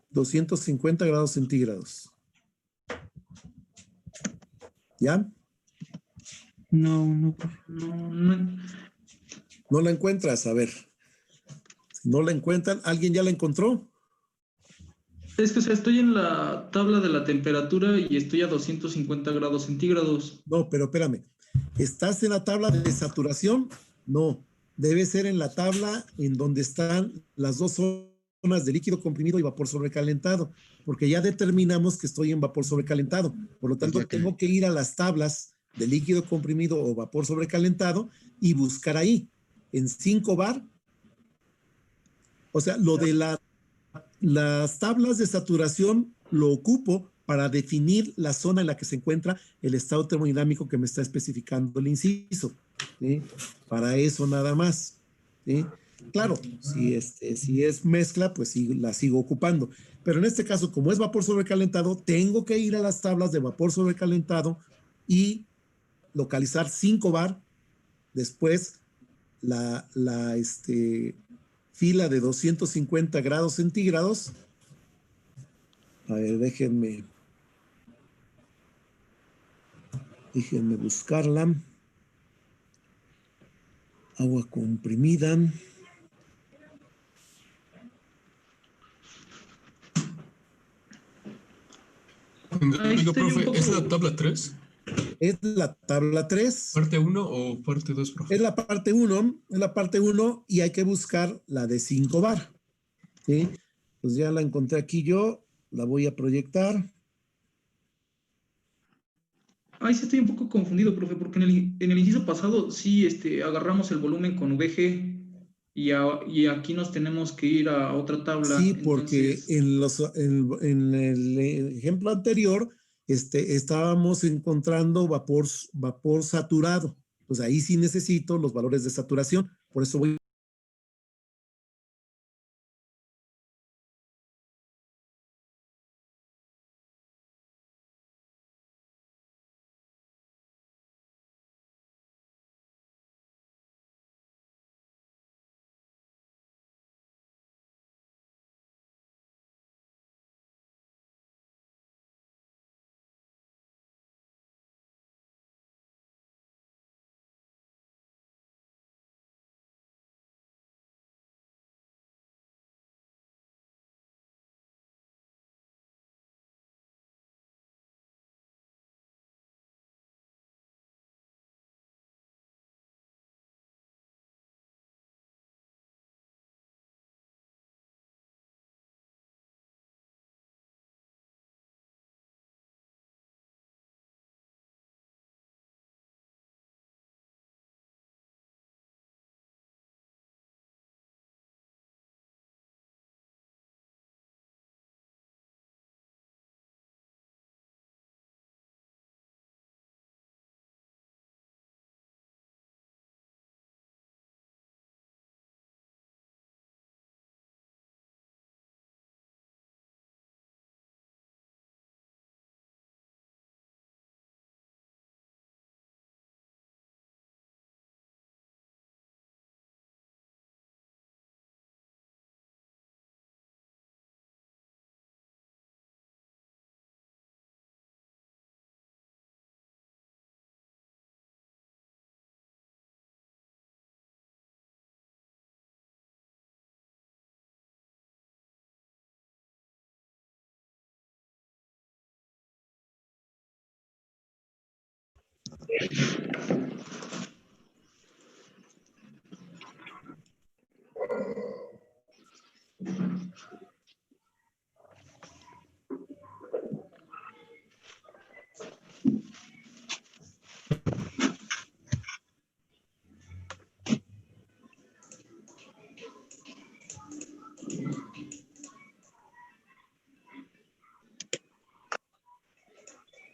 250 grados centígrados. ¿Ya? no. No la encuentras, a ver. Si no la encuentran, ¿alguien ya la encontró? Es que, o sea, estoy en la tabla de la temperatura y estoy a 250 grados centígrados. No, pero espérame. ¿Estás en la tabla de saturación? No. Debe ser en la tabla en donde están las dos zonas de líquido comprimido y vapor sobrecalentado, porque ya determinamos que estoy en vapor sobrecalentado. Por lo tanto, tengo que ir a las tablas de líquido comprimido o vapor sobrecalentado y buscar ahí, en 5 bar. O sea, lo de las tablas de saturación lo ocupo para definir la zona en la que se encuentra el estado termodinámico que me está especificando el inciso, ¿sí? Para eso nada más, ¿sí? Claro, si es mezcla, pues sí, la sigo ocupando. Pero en este caso, como es vapor sobrecalentado, tengo que ir a las tablas de vapor sobrecalentado y localizar 5 bar, después fila de 250 grados centígrados. A ver, déjenme buscarla. Agua comprimida. Oiga, profe, ¿es la tabla 3? Es la tabla 3. ¿Parte 1 o parte 2, profe? Es la parte 1, y hay que buscar la de 5 bar. ¿Sí? Pues ya la encontré aquí yo, la voy a proyectar. Ay, sí estoy un poco confundido, profe, porque en el inciso pasado sí agarramos el volumen con VG y aquí nos tenemos que ir a otra tabla. Sí, porque Entonces, en el ejemplo anterior estábamos encontrando vapor saturado. Pues ahí sí necesito los valores de saturación. Por eso voy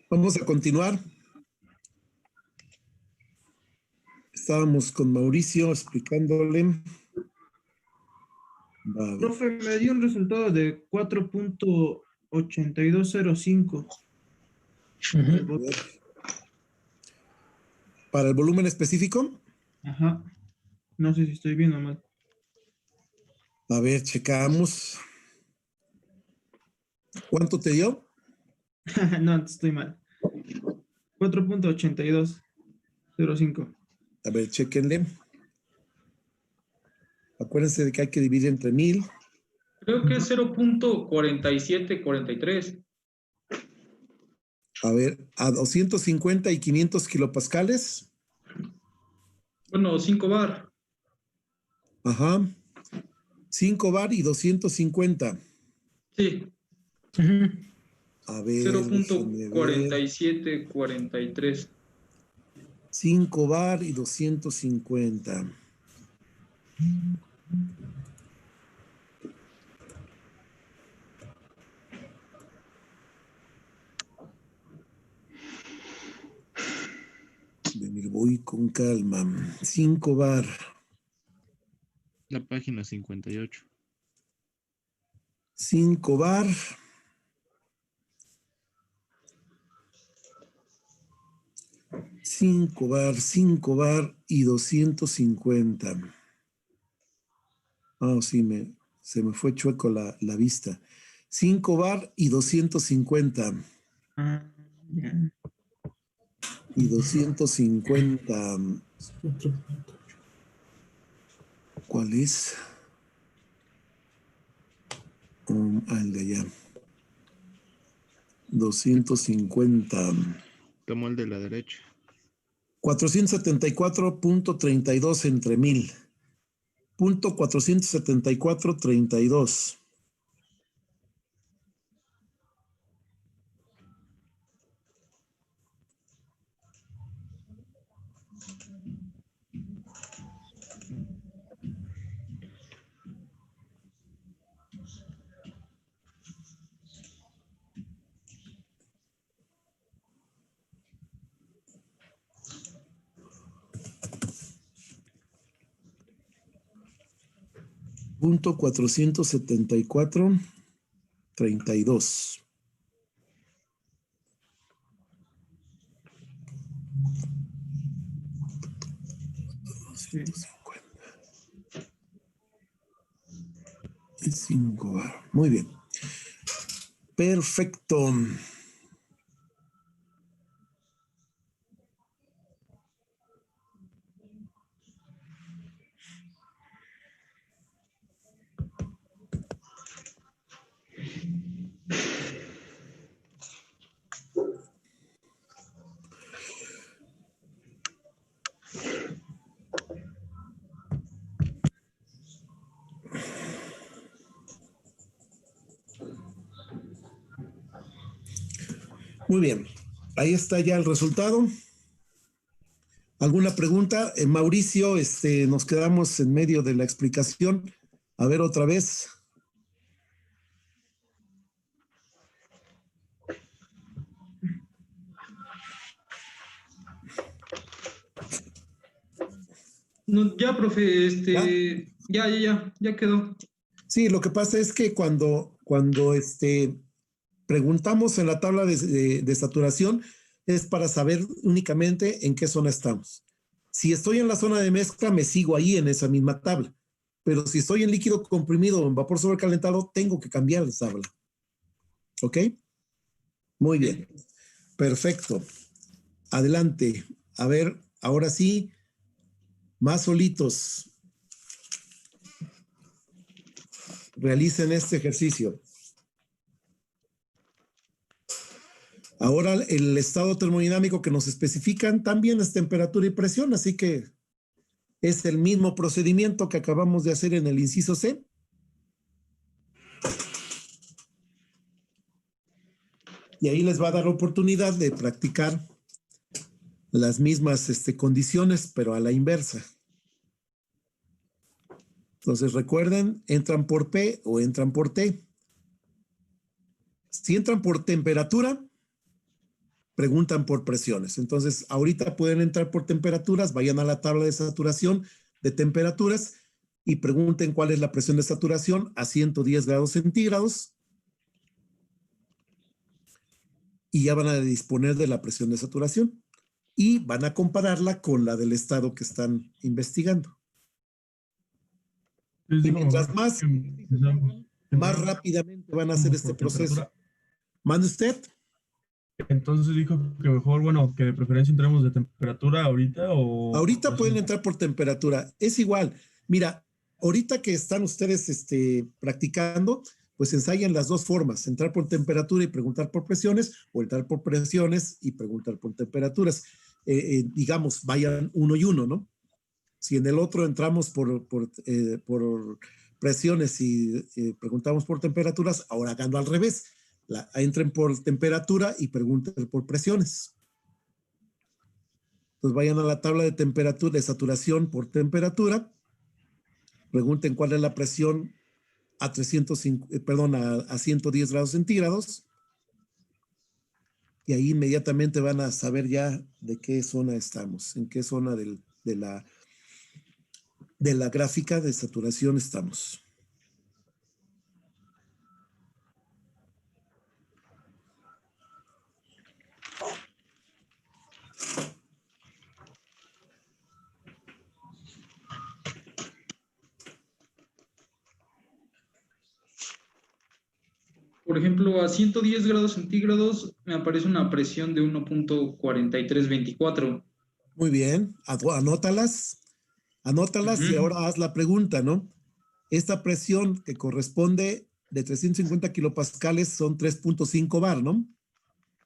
Vamos a continuar. Estábamos con Mauricio explicándole. Vale. Profe, me dio un resultado de 4.8205. ¿Para el volumen específico? Ajá. No sé si estoy bien o mal. A ver, checamos. ¿Cuánto te dio? No, estoy mal. 4.8205. A ver, chequenle. Acuérdense de que hay que dividir entre 1000. Creo que es 0.4743. A ver, a 250 y 500 kilopascales. Bueno, 5 bar. Ajá. 5 bar y 250. Sí. A ver. 0.4743. 5 bar y 250. Venir, voy con calma. 5 bar. La página 58. 5 bar. Cinco bar y 250. Ah, sí, se me fue chueco la vista. 5 bar y 250. Y 250. ¿Cuál es? El de allá. 250. Tomo el de la derecha. 474.32 entre 1000. Punto 474.32. Punto 474.32. Sí. 5 bar. Muy bien. Perfecto. Muy bien. Ahí está ya el resultado. ¿Alguna pregunta? Mauricio, nos quedamos en medio de la explicación. A ver otra vez. No, ya, profe, ya quedó. Sí, lo que pasa es que cuando preguntamos en la tabla de saturación es para saber únicamente en qué zona estamos. Si estoy en la zona de mezcla, me sigo ahí en esa misma tabla. Pero si estoy en líquido comprimido o en vapor sobrecalentado, tengo que cambiar de tabla. ¿Ok? Muy bien. Perfecto. Adelante. A ver, ahora sí, más solitos. Realicen este ejercicio. Ahora el estado termodinámico que nos especifican también es temperatura y presión, así que es el mismo procedimiento que acabamos de hacer en el inciso C. Y ahí les va a dar la oportunidad de practicar las mismas condiciones, pero a la inversa. Entonces recuerden, entran por P o entran por T. Si entran por temperatura, preguntan por presiones. Entonces, ahorita pueden entrar por temperaturas, vayan a la tabla de saturación de temperaturas y pregunten cuál es la presión de saturación a 110 grados centígrados. Y ya van a disponer de la presión de saturación y van a compararla con la del estado que están investigando. Y mientras más rápidamente van a hacer este proceso. ¿Mande usted? Entonces dijo que mejor, bueno, que de preferencia entremos de temperatura ahorita o... Ahorita pueden entrar por temperatura. Es igual. Mira, ahorita que están ustedes practicando, pues ensayan las dos formas. Entrar por temperatura y preguntar por presiones o entrar por presiones y preguntar por temperaturas. Digamos, vayan uno y uno, ¿no? Si en el otro entramos por presiones y preguntamos por temperaturas, ahora haganlo al revés. Entren por temperatura y pregunten por presiones. Entonces vayan a la tabla de temperatura, de saturación por temperatura, pregunten cuál es la presión a 110 grados centígrados y ahí inmediatamente van a saber ya de qué zona estamos, en qué zona de la gráfica de saturación estamos. Por ejemplo, a 110 grados centígrados me aparece una presión de 1.4324. Muy bien, anótalas y ahora haz la pregunta, ¿no? Esta presión que corresponde de 350 kilopascales son 3.5 bar, ¿no?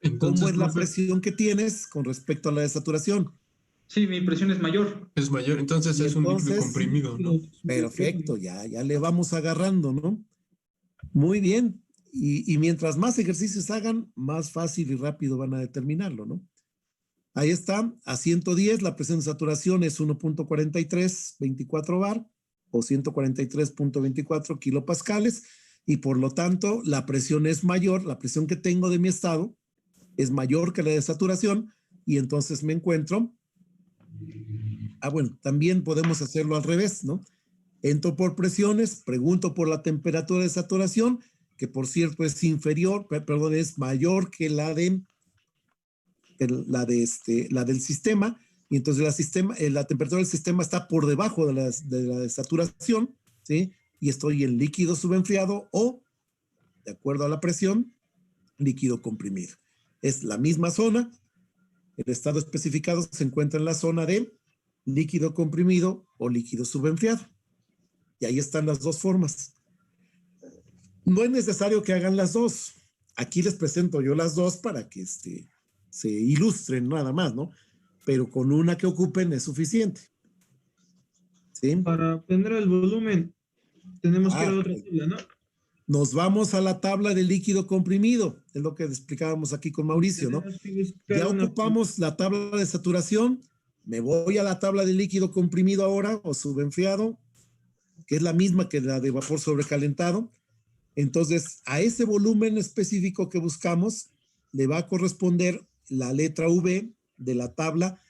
Entonces, ¿cómo es la profe, presión que tienes con respecto a la de saturación? Sí, mi presión es mayor. es mayor, entonces Y es un líquido entonces, comprimido, ¿no? Perfecto, ya le vamos agarrando, ¿no? Muy bien. Y mientras más ejercicios hagan, más fácil y rápido van a determinarlo, ¿no? Ahí está, a 110 la presión de saturación es 1.4324 bar o 143.24 kilopascales y por lo tanto la presión es mayor, la presión que tengo de mi estado es mayor que la de saturación y entonces me encuentro. Bueno, también podemos hacerlo al revés, ¿no? Entro por presiones, pregunto por la temperatura de saturación, que por cierto es es mayor que la del sistema, y entonces la temperatura del sistema está por debajo de la de saturación, ¿sí? Y estoy en líquido subenfriado o, de acuerdo a la presión, líquido comprimido. Es la misma zona, el estado especificado se encuentra en la zona de líquido comprimido o líquido subenfriado. Y ahí están las dos formas. No es necesario que hagan las dos. Aquí les presento yo las dos para que se ilustren nada más, ¿no? Pero con una que ocupen es suficiente. ¿Sí? Para obtener el volumen, tenemos que ir a otra tabla, ¿no? Nos vamos a la tabla de líquido comprimido, es lo que explicábamos aquí con Mauricio, ¿no? Ya ocupamos la tabla de saturación, me voy a la tabla de líquido comprimido ahora o subenfriado, que es la misma que la de vapor sobrecalentado. Entonces, a ese volumen específico que buscamos, le va a corresponder la letra V de la tabla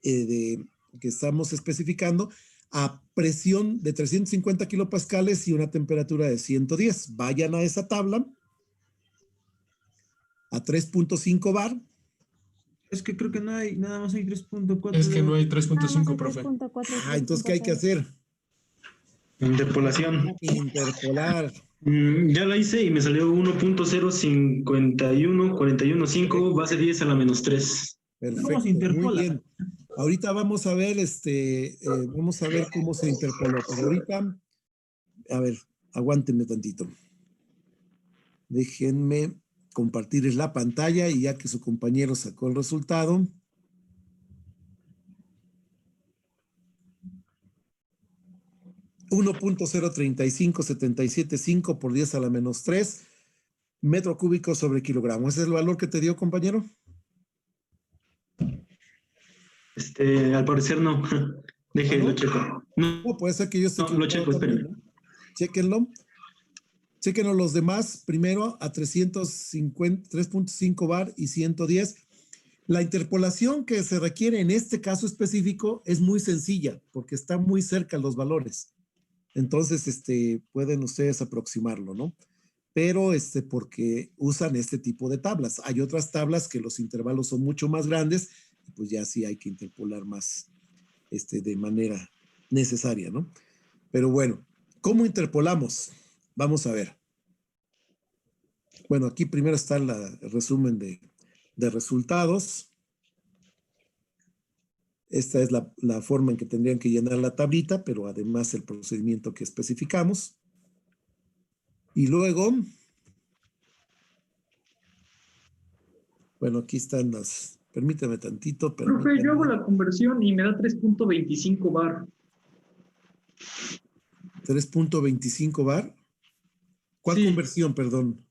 que estamos especificando a presión de 350 kilopascales y una temperatura de 110. Vayan a esa tabla, a 3.5 bar. Es que creo que no hay, nada más hay 3.4. Es que no hay 3.5, profe. Entonces, ¿qué hay que hacer? Interpolación. Interpolar. Ya la hice y me salió 1.051.415, base 10 a la menos 3. Perfecto, muy bien. Ahorita vamos a ver, vamos a ver cómo se interpoló. Pero ahorita, a ver, aguántenme tantito. Déjenme compartirles la pantalla y ya que su compañero sacó el resultado. $1.035775 por 10 a la menos 3 metro cúbico sobre kilogramo. ¿Ese es el valor que te dio, compañero? Al parecer no. Déjelo, ¿No? checo. No, puede ser que yo esté No, lo checo, también, esperen. ¿no? Chéquenlo. Chéquenlo los demás, primero a 3.5 bar y 110. La interpolación que se requiere en este caso específico es muy sencilla, porque está muy cerca los valores. Entonces, pueden ustedes aproximarlo, ¿no? Pero, porque usan este tipo de tablas. Hay otras tablas que los intervalos son mucho más grandes, y pues ya sí hay que interpolar más, de manera necesaria, ¿no? Pero bueno, ¿cómo interpolamos? Vamos a ver. Bueno, aquí primero está el resumen de resultados. Esta es la forma en que tendrían que llenar la tablita, pero además el procedimiento que especificamos. Y luego, bueno, aquí están las, permítame tantito. Profe, yo hago la conversión y me da 3.25 bar. 3.25 bar. ¿Cuál Sí. conversión, perdón?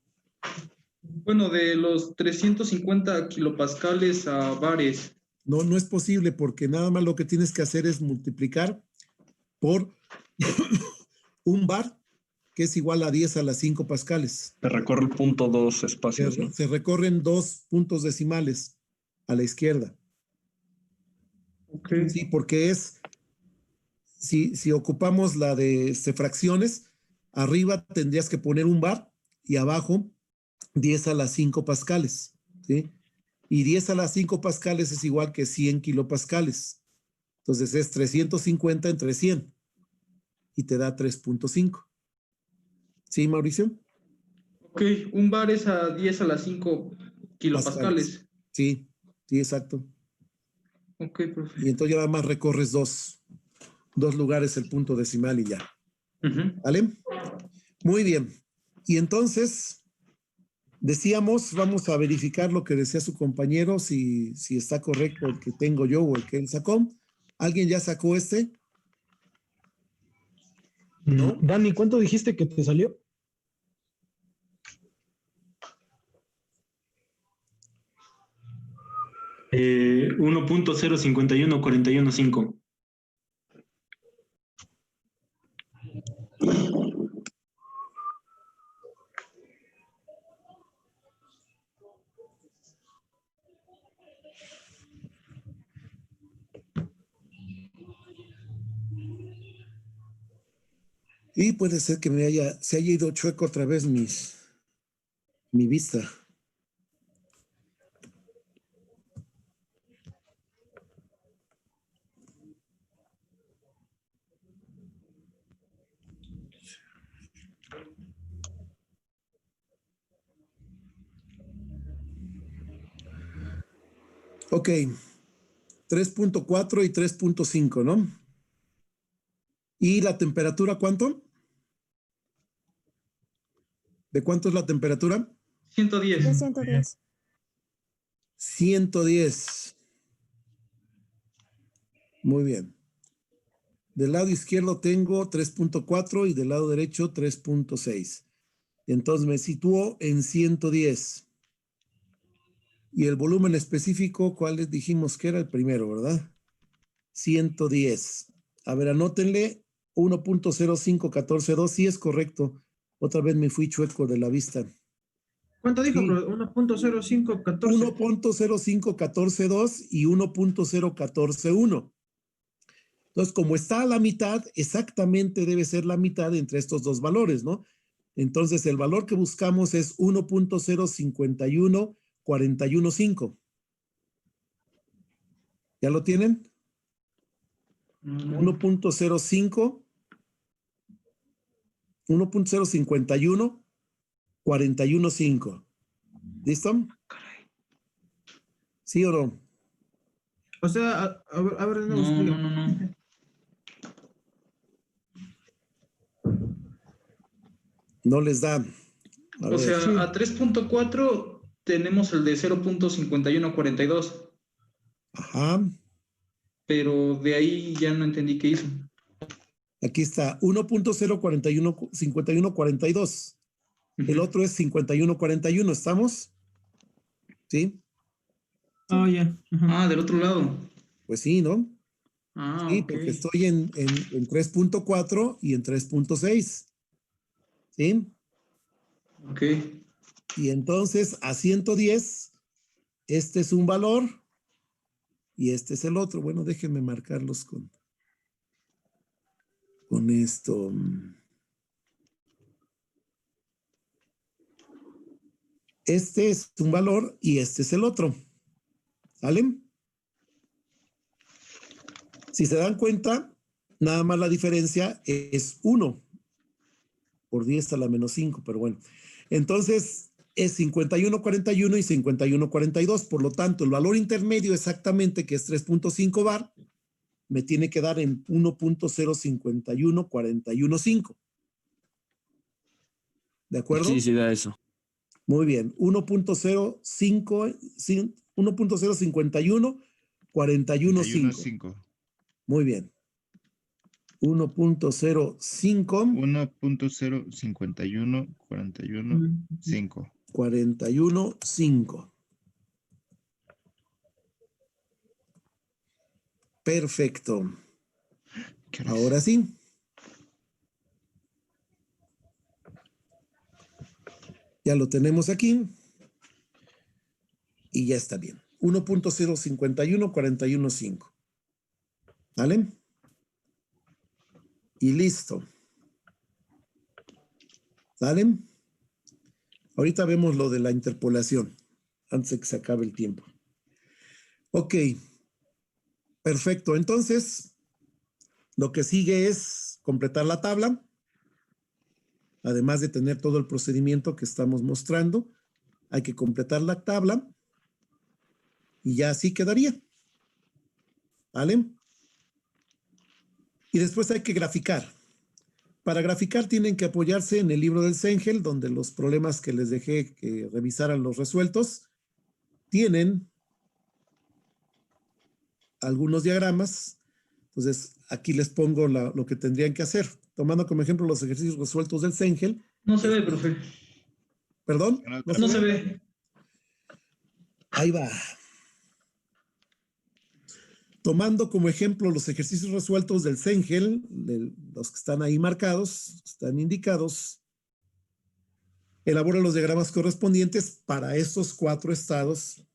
Bueno, de los 350 kilopascales a bares. No, no es posible porque nada más lo que tienes que hacer es multiplicar por un bar, que es igual a 10 a la 5 pascales. Se recorre el punto 2 espacios, ¿no? Se recorren 2 puntos decimales a la izquierda. Okay. Sí, porque es, si ocupamos la de fracciones, arriba tendrías que poner un bar y abajo 10 a las 5 pascales, ¿sí? Y 10 a las 5 pascales es igual que 100 kilopascales. Entonces es 350 entre 100 y te da 3.5. ¿Sí, Mauricio? Ok, un bar es a 10 a las 5 kilopascales. Sí, sí, exacto. Ok, profe. Y entonces ya nada más recorres dos lugares el punto decimal y ya. ¿Vale? Muy bien. Y entonces, decíamos, vamos a verificar lo que decía su compañero, si está correcto el que tengo yo o el que él sacó. ¿Alguien ya sacó este? ¿No? Dani, ¿cuánto dijiste que te salió? Eh, 1.051415. Y puede ser que se haya ido chueco otra vez mi vista. Ok, 3.4 y 3.5, ¿no? ¿Y la temperatura cuánto? ¿De cuánto es la temperatura? 110. De 110. 110. Muy bien. Del lado izquierdo tengo 3.4 y del lado derecho 3.6. Entonces me sitúo en 110. Y el volumen específico, ¿cuál les dijimos que era el primero, verdad? 110. A ver, anótenle 1.05142. Sí es correcto. Otra vez me fui chueco de la vista. ¿Cuánto dijo? Sí. 1.0514. 1.05142 y 1.0141. Entonces, como está a la mitad, exactamente debe ser la mitad entre estos dos valores, ¿no? Entonces, el valor que buscamos es 1.051415. ¿Ya lo tienen? 1.051-415. ¿Listo? ¿Sí o no? O sea, a ver, de nuevo, No. No les da. O sea, a 3.4 tenemos el de 0.5142. Ajá. Pero de ahí ya no entendí qué hizo. Aquí está 1.0415142. El otro es 5141. ¿Estamos? ¿Sí? Ah, ya. Ah, del otro lado. Pues sí, ¿no? Ah, sí, ok. porque estoy en 3.4 y en 3.6. ¿Sí? Ok. Y entonces a 110, este es un valor y este es el otro. Bueno, déjenme marcarlos con esto. Este es un valor y este es el otro. ¿Sale? Si se dan cuenta, nada más la diferencia es 1 por 10 a la menos 5, pero bueno. Entonces es 5141 y 5142. Por lo tanto, el valor intermedio exactamente, que es 3.5 bar, me tiene que dar en 1.051415. ¿De acuerdo? Sí, sí da eso. Muy bien. 1.051 415. Muy bien. 1.05 1.051 415. 415. Perfecto. Ahora sí. Ya lo tenemos aquí. Y ya está bien. 1.051 415. ¿Vale? Y listo. ¿Sale? Ahorita vemos lo de la interpolación, antes de que se acabe el tiempo. Ok. Perfecto. Entonces, lo que sigue es completar la tabla, además de tener todo el procedimiento que estamos mostrando. Hay que completar la tabla y ya así quedaría. ¿Vale? Y después hay que graficar. Para graficar tienen que apoyarse en el libro del Cengel, donde los problemas que les dejé que revisaran los resueltos tienen algunos diagramas. Entonces, aquí les pongo lo que tendrían que hacer. Tomando como ejemplo los ejercicios resueltos del Cengel. No se ve, profe. ¿Perdón? No se ve. Ahí va. Tomando como ejemplo los ejercicios resueltos del Cengel, los que están ahí marcados, están indicados, elabora los diagramas correspondientes para estos 4 estados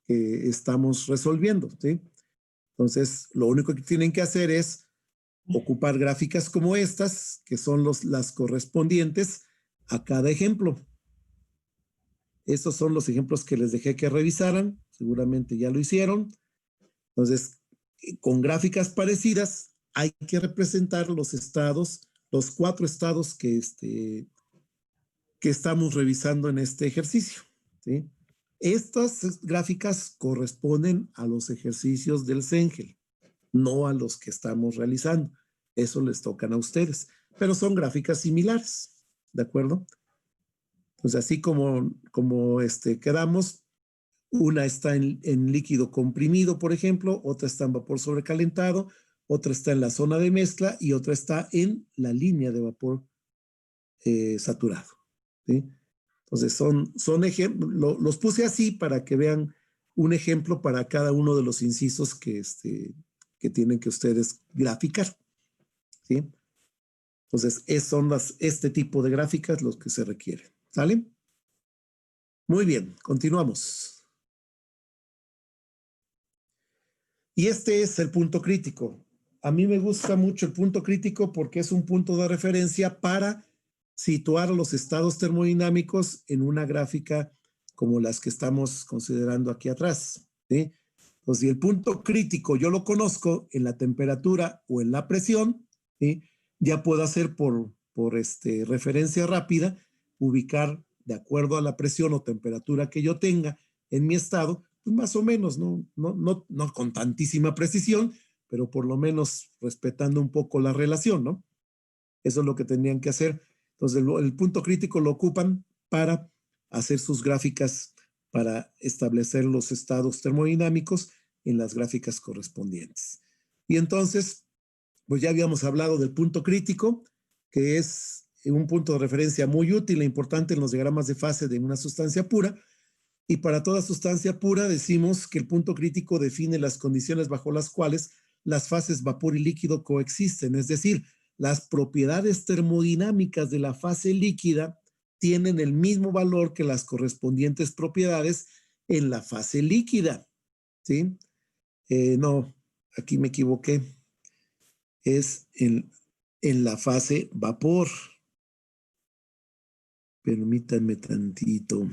que estamos resolviendo, ¿sí? Entonces, lo único que tienen que hacer es ocupar gráficas como estas, que son las correspondientes a cada ejemplo. Estos son los ejemplos que les dejé que revisaran, seguramente ya lo hicieron. Entonces, con gráficas parecidas, hay que representar los estados, los 4 estados que estamos revisando en este ejercicio, ¿sí? Estas gráficas corresponden a los ejercicios del Cengel, no a los que estamos realizando. Eso les tocan a ustedes, pero son gráficas similares, ¿de acuerdo? Pues así como quedamos, una está en líquido comprimido, por ejemplo, otra está en vapor sobrecalentado, otra está en la zona de mezcla y otra está en la línea de vapor saturado, ¿sí? Entonces son ejemplos, los puse así para que vean un ejemplo para cada uno de los incisos que tienen que ustedes graficar, ¿sí? Entonces son este tipo de gráficas los que se requieren, ¿sale? Muy bien, continuamos. Y este es el punto crítico. A mí me gusta mucho el punto crítico porque es un punto de referencia para situar los estados termodinámicos en una gráfica como las que estamos considerando aquí atrás, ¿sí? Pues si el punto crítico yo lo conozco en la temperatura o en la presión, ¿sí? Ya puedo hacer por referencia rápida, ubicar de acuerdo a la presión o temperatura que yo tenga en mi estado, pues más o menos, no con tantísima precisión, pero por lo menos respetando un poco la relación, ¿no? Eso es lo que tendrían que hacer. Entonces, el punto crítico lo ocupan para hacer sus gráficas para establecer los estados termodinámicos en las gráficas correspondientes. Y entonces, pues ya habíamos hablado del punto crítico, que es un punto de referencia muy útil e importante en los diagramas de fase de una sustancia pura. Y para toda sustancia pura decimos que el punto crítico define las condiciones bajo las cuales las fases vapor y líquido coexisten, es decir, las propiedades termodinámicas de la fase líquida tienen el mismo valor que las correspondientes propiedades en la fase líquida, ¿sí? No, aquí me equivoqué. Es en la fase vapor. Permítanme tantito.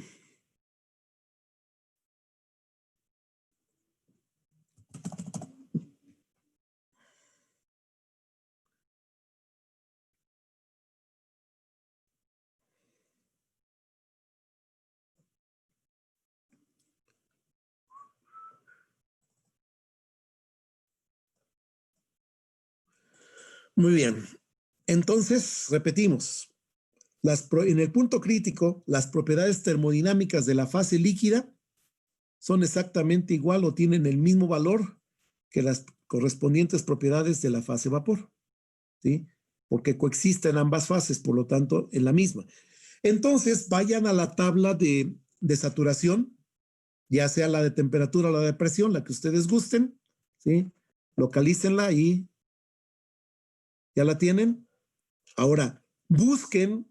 Muy bien. Entonces, repetimos. En el punto crítico, las propiedades termodinámicas de la fase líquida son exactamente igual o tienen el mismo valor que las correspondientes propiedades de la fase vapor, ¿sí? Porque coexisten ambas fases, por lo tanto, en la misma. Entonces, vayan a la tabla de saturación, ya sea la de temperatura o la de presión, la que ustedes gusten, ¿sí? Localícenla y ¿ya la tienen? Ahora, busquen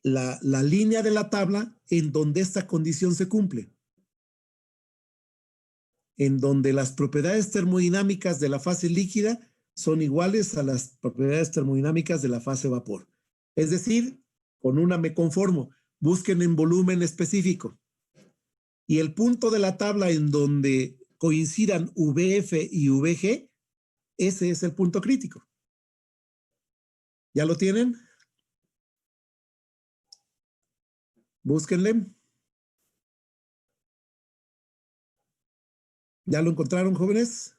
la línea de la tabla en donde esta condición se cumple. En donde las propiedades termodinámicas de la fase líquida son iguales a las propiedades termodinámicas de la fase vapor. Es decir, con una me conformo. Busquen en volumen específico. Y el punto de la tabla en donde coincidan VF y VG, ese es el punto crítico. ¿Ya lo tienen? Búsquenle. ¿Ya lo encontraron, jóvenes?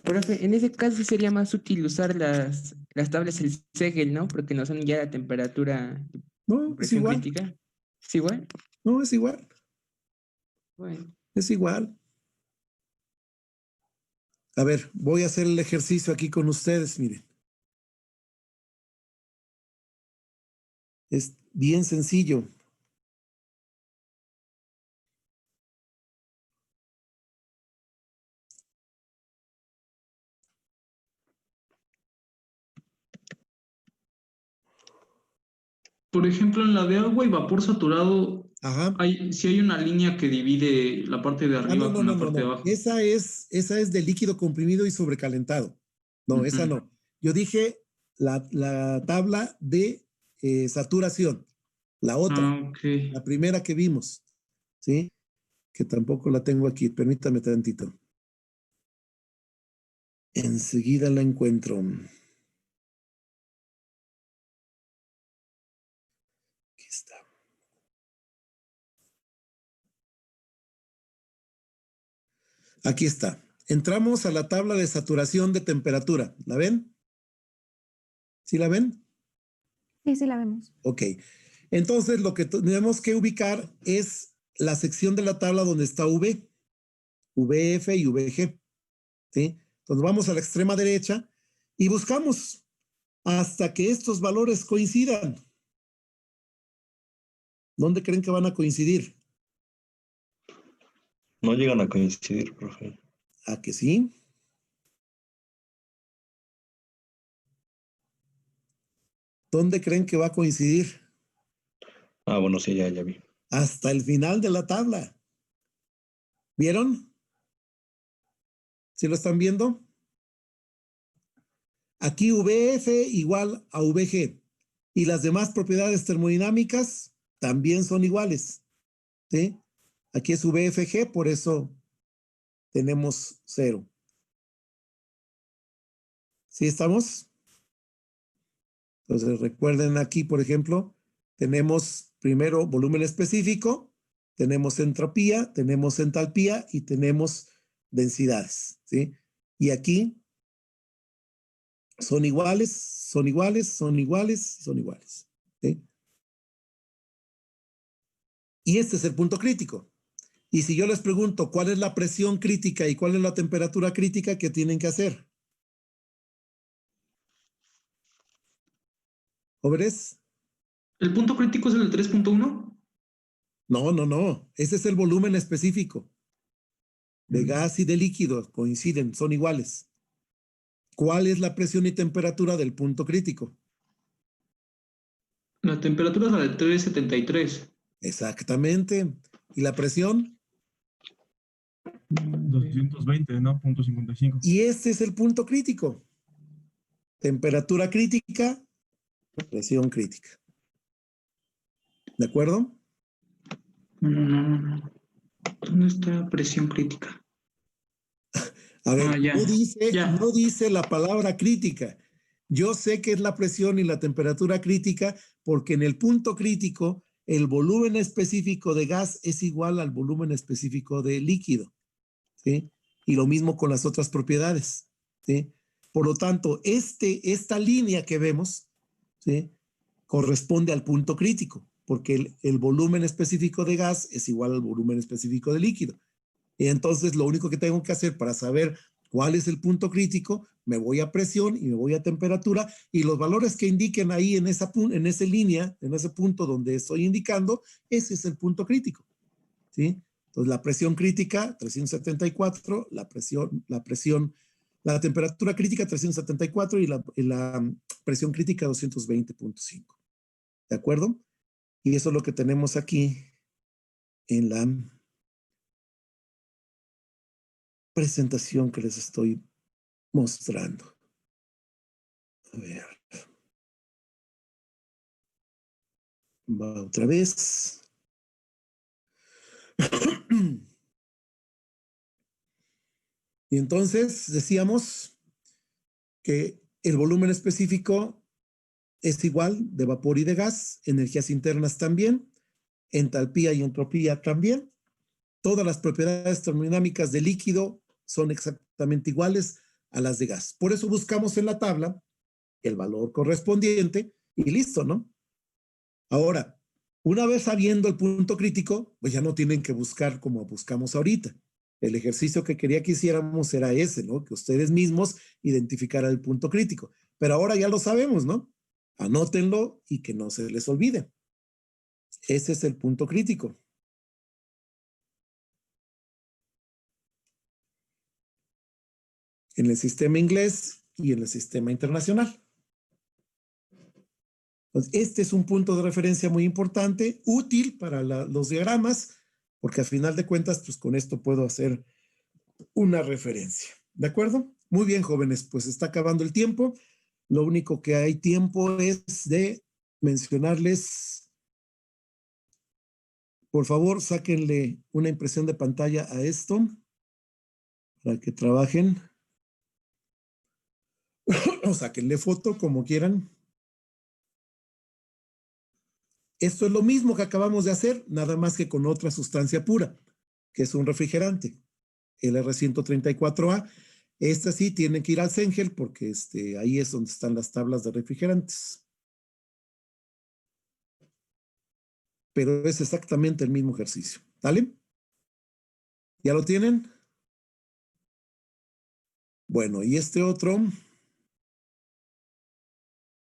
Profe, en ese caso sería más útil usar las tablas del Segel, ¿no? Porque no son ya la temperatura no, es igual. Crítica. ¿Es igual? No, es igual. Bueno. Es igual. A ver, voy a hacer el ejercicio aquí con ustedes, miren. Es bien sencillo. Por ejemplo, en la de agua y vapor saturado, sí hay una línea que divide la parte de arriba con la parte de abajo. Esa es de líquido comprimido y sobrecalentado. No, esa no. Yo dije la tabla de saturación. La otra, la primera que vimos, ¿sí? Que tampoco la tengo aquí. Permítame tantito. Enseguida la encuentro. Aquí está. Aquí está. Entramos a la tabla de saturación de temperatura. ¿La ven? ¿Sí la ven? Sí, sí la vemos. Ok. Entonces, lo que tenemos que ubicar es la sección de la tabla donde está V, VF y VG. ¿Sí? Entonces, vamos a la extrema derecha y buscamos hasta que estos valores coincidan. ¿Dónde creen que van a coincidir? No llegan a coincidir, profe. ¿A que sí? ¿Dónde creen que va a coincidir? Ah, bueno, sí, ya vi. Hasta el final de la tabla. ¿Vieron? ¿Sí lo están viendo? Aquí VF igual a VG. Y las demás propiedades termodinámicas también son iguales. ¿Sí? Aquí es VFG, por eso tenemos 0. ¿Sí estamos? Entonces recuerden aquí, por ejemplo, tenemos primero volumen específico, tenemos entropía, tenemos entalpía y tenemos densidades, ¿sí? Y aquí son iguales, son iguales, son iguales, son iguales, ¿sí? Y este es el punto crítico. Y si yo les pregunto cuál es la presión crítica y cuál es la temperatura crítica, ¿qué tienen que hacer? ¿Jóvenes? ¿El punto crítico es el 3.1? No. Ese es el volumen específico. De gas y de líquido coinciden, son iguales. ¿Cuál es la presión y temperatura del punto crítico? La temperatura es la de 373. Exactamente. ¿Y la presión? 220, ¿no? Punto 55. Y este es el punto crítico. Temperatura crítica, presión crítica. ¿De acuerdo? No. ¿Dónde está presión crítica? A ver, ya. No dice la palabra crítica. Yo sé que es la presión y la temperatura crítica porque en el punto crítico el volumen específico de gas es igual al volumen específico de líquido, ¿sí? Y lo mismo con las otras propiedades, ¿sí? Por lo tanto, esta línea que vemos, ¿sí?, corresponde al punto crítico porque el volumen específico de gas es igual al volumen específico de líquido. Y entonces lo único que tengo que hacer para saber cuál es el punto crítico, me voy a presión y me voy a temperatura y los valores que indiquen ahí en esa línea, en ese punto donde estoy indicando, ese es el punto crítico, ¿sí? Entonces la presión crítica 374, la temperatura crítica 374 y la presión crítica 220.5. ¿De acuerdo? Y eso es lo que tenemos aquí en la presentación que les estoy mostrando. A ver. Va otra vez. Y entonces decíamos que el volumen específico es igual de vapor y de gas, energías internas también, entalpía y entropía también. Todas las propiedades termodinámicas de líquido son exactamente iguales a las de gas. Por eso buscamos en la tabla el valor correspondiente y listo, ¿no? Ahora, una vez sabiendo el punto crítico, pues ya no tienen que buscar como buscamos ahorita. El ejercicio que quería que hiciéramos era ese, ¿no? Que ustedes mismos identificaran el punto crítico. Pero ahora ya lo sabemos, ¿no? Anótenlo y que no se les olvide. Ese es el punto crítico. En el sistema inglés y en el sistema internacional. Entonces, este es un punto de referencia muy importante, útil para los diagramas, porque al final de cuentas, pues con esto puedo hacer una referencia. ¿De acuerdo? Muy bien, jóvenes, pues está acabando el tiempo. Lo único que hay tiempo es de mencionarles, por favor, sáquenle una impresión de pantalla a esto para que trabajen. O sáquenle foto como quieran. Esto es lo mismo que acabamos de hacer, nada más que con otra sustancia pura, que es un refrigerante, el R134A. Esta sí tiene que ir al Cengel porque ahí es donde están las tablas de refrigerantes. Pero es exactamente el mismo ejercicio. ¿Vale? ¿Ya lo tienen? Bueno, y este otro.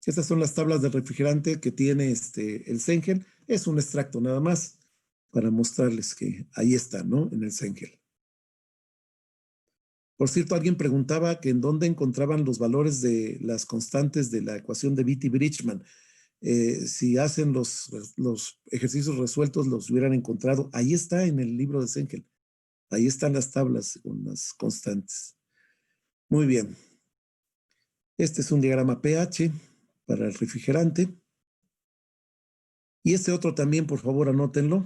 Estas son las tablas de refrigerante que tiene el Cengel. Es un extracto nada más para mostrarles que ahí está, ¿no? En el Cengel. Por cierto, alguien preguntaba que en dónde encontraban los valores de las constantes de la ecuación de Beatty-Bridgman. Si hacen los ejercicios resueltos, los hubieran encontrado. Ahí está en el libro de Cengel. Ahí están las tablas con las constantes. Muy bien. Este es un diagrama pH para el refrigerante. Y este otro también, por favor, anótenlo.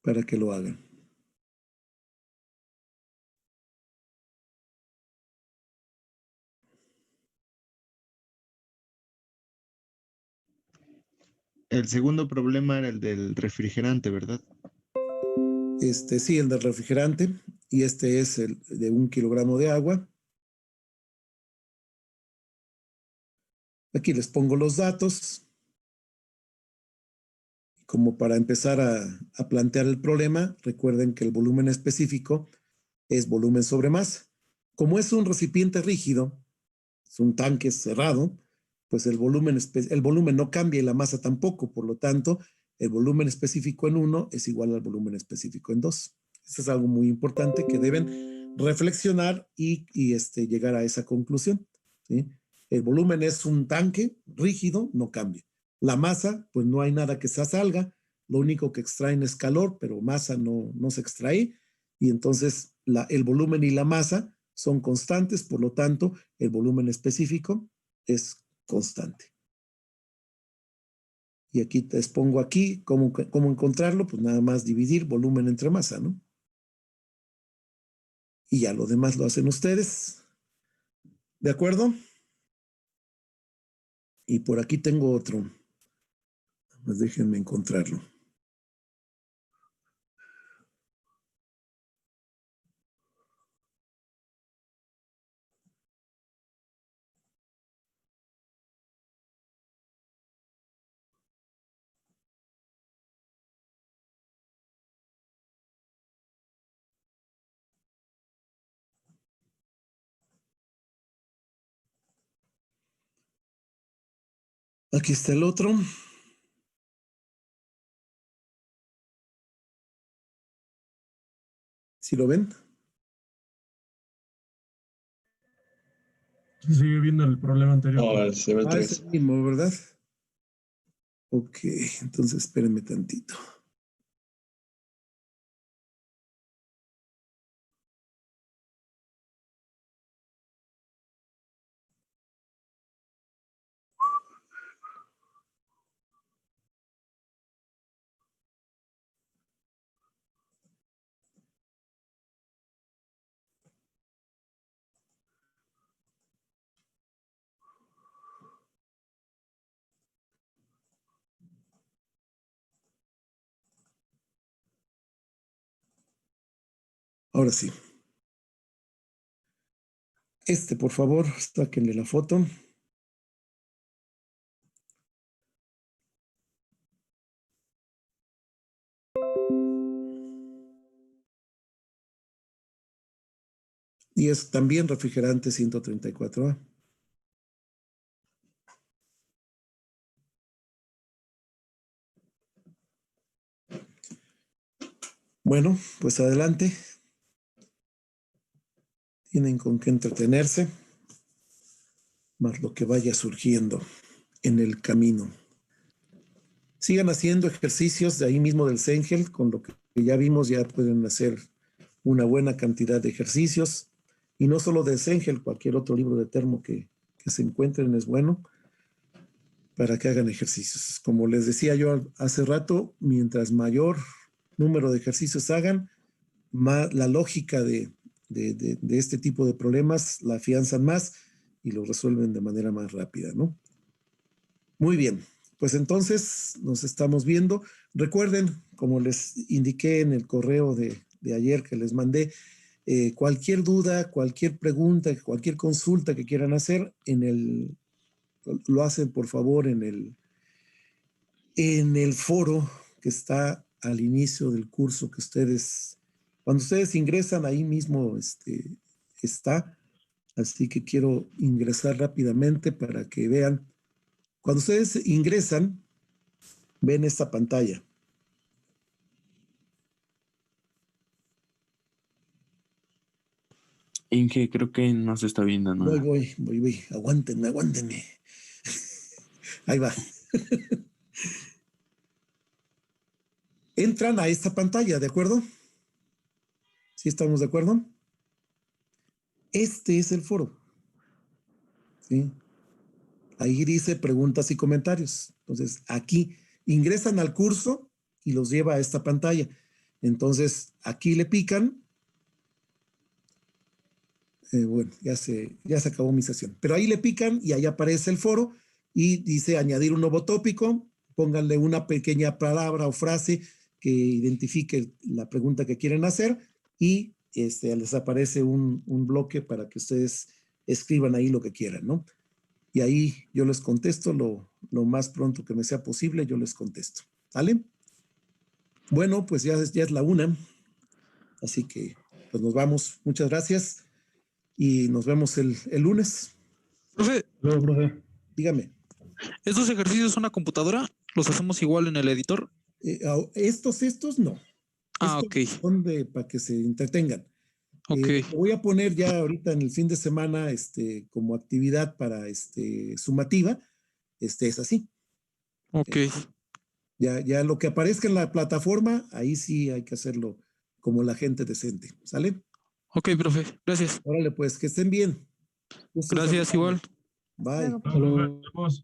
Para que lo hagan. El segundo problema era el del refrigerante, ¿verdad? Sí, el del refrigerante. Y este es el de 1 kilogramo de agua. Aquí les pongo los datos. Como para empezar a plantear el problema, recuerden que el volumen específico es volumen sobre masa. Como es un recipiente rígido, es un tanque cerrado, pues el volumen no cambia y la masa tampoco. Por lo tanto, el volumen específico en 1 es igual al volumen específico en 2. Eso es algo muy importante que deben reflexionar y llegar a esa conclusión, ¿sí? El volumen es un tanque rígido, no cambia. La masa, pues no hay nada que se salga, lo único que extraen es calor, pero masa no se extrae, y entonces el volumen y la masa son constantes, por lo tanto, el volumen específico es constante. Y aquí les pongo aquí, ¿cómo encontrarlo? Pues nada más dividir volumen entre masa, ¿no? Y ya lo demás lo hacen ustedes. ¿De acuerdo? Y por aquí tengo otro. Pues déjenme encontrarlo. Aquí está el otro. ¿Sí lo ven? Se sigue viendo el problema anterior. No, se ve el Es 3. el mismo, ¿verdad? Ok, entonces espérenme tantito. Ahora sí. Por favor, sáquenle la foto. Y es también refrigerante 134A. Bueno, pues adelante. Tienen con qué entretenerse, más lo que vaya surgiendo en el camino. Sigan haciendo ejercicios de ahí mismo del Sengel, con lo que ya vimos, ya pueden hacer una buena cantidad de ejercicios, y no solo del Sengel, cualquier otro libro de termo que se encuentren es bueno para que hagan ejercicios. Como les decía yo hace rato, mientras mayor número de ejercicios hagan, más la lógica de este tipo de problemas la afianzan más y lo resuelven de manera más rápida, ¿no? Muy bien, pues entonces nos estamos viendo. Recuerden, como les indiqué en el correo de ayer que les mandé, cualquier duda, cualquier pregunta, cualquier consulta que quieran hacer, lo hacen por favor en el foro que está al inicio del curso que cuando ustedes ingresan ahí mismo está. Así que quiero ingresar rápidamente para que vean. Cuando ustedes ingresan, ven esta pantalla. Inge, creo que no se está viendo nada. Voy. Aguántenme. Ahí va. Entran a esta pantalla, ¿de acuerdo? ¿Sí estamos de acuerdo? Este es el foro. ¿Sí? Ahí dice preguntas y comentarios. Entonces, aquí ingresan al curso y los lleva a esta pantalla. Entonces, aquí le pican. Bueno, ya se acabó mi sesión. Pero ahí le pican y ahí aparece el foro y dice añadir un nuevo tópico. Pónganle una pequeña palabra o frase que identifique la pregunta que quieren hacer y les aparece un bloque para que ustedes escriban ahí lo que quieran, ¿no? y ahí yo les contesto lo más pronto que me sea posible, yo les contesto. ¿Sale? Bueno, pues ya es la 1, así que pues nos vamos. Muchas gracias y nos vemos el lunes. Profe, Luego, profe. Dígame. ¿estos ejercicios son a computadora? ¿Los hacemos igual en el editor? Estos no. Ah, Estos ok. son para que se entretengan. Ok. Lo voy a poner ya ahorita en el fin de semana como actividad para sumativa. Es así. Ok. Ya lo que aparezca en la plataforma, ahí sí hay que hacerlo como la gente decente. ¿Sale? Ok, profe. Gracias. Órale, pues, que estén bien. Gracias, igual. Bye. Nos vemos.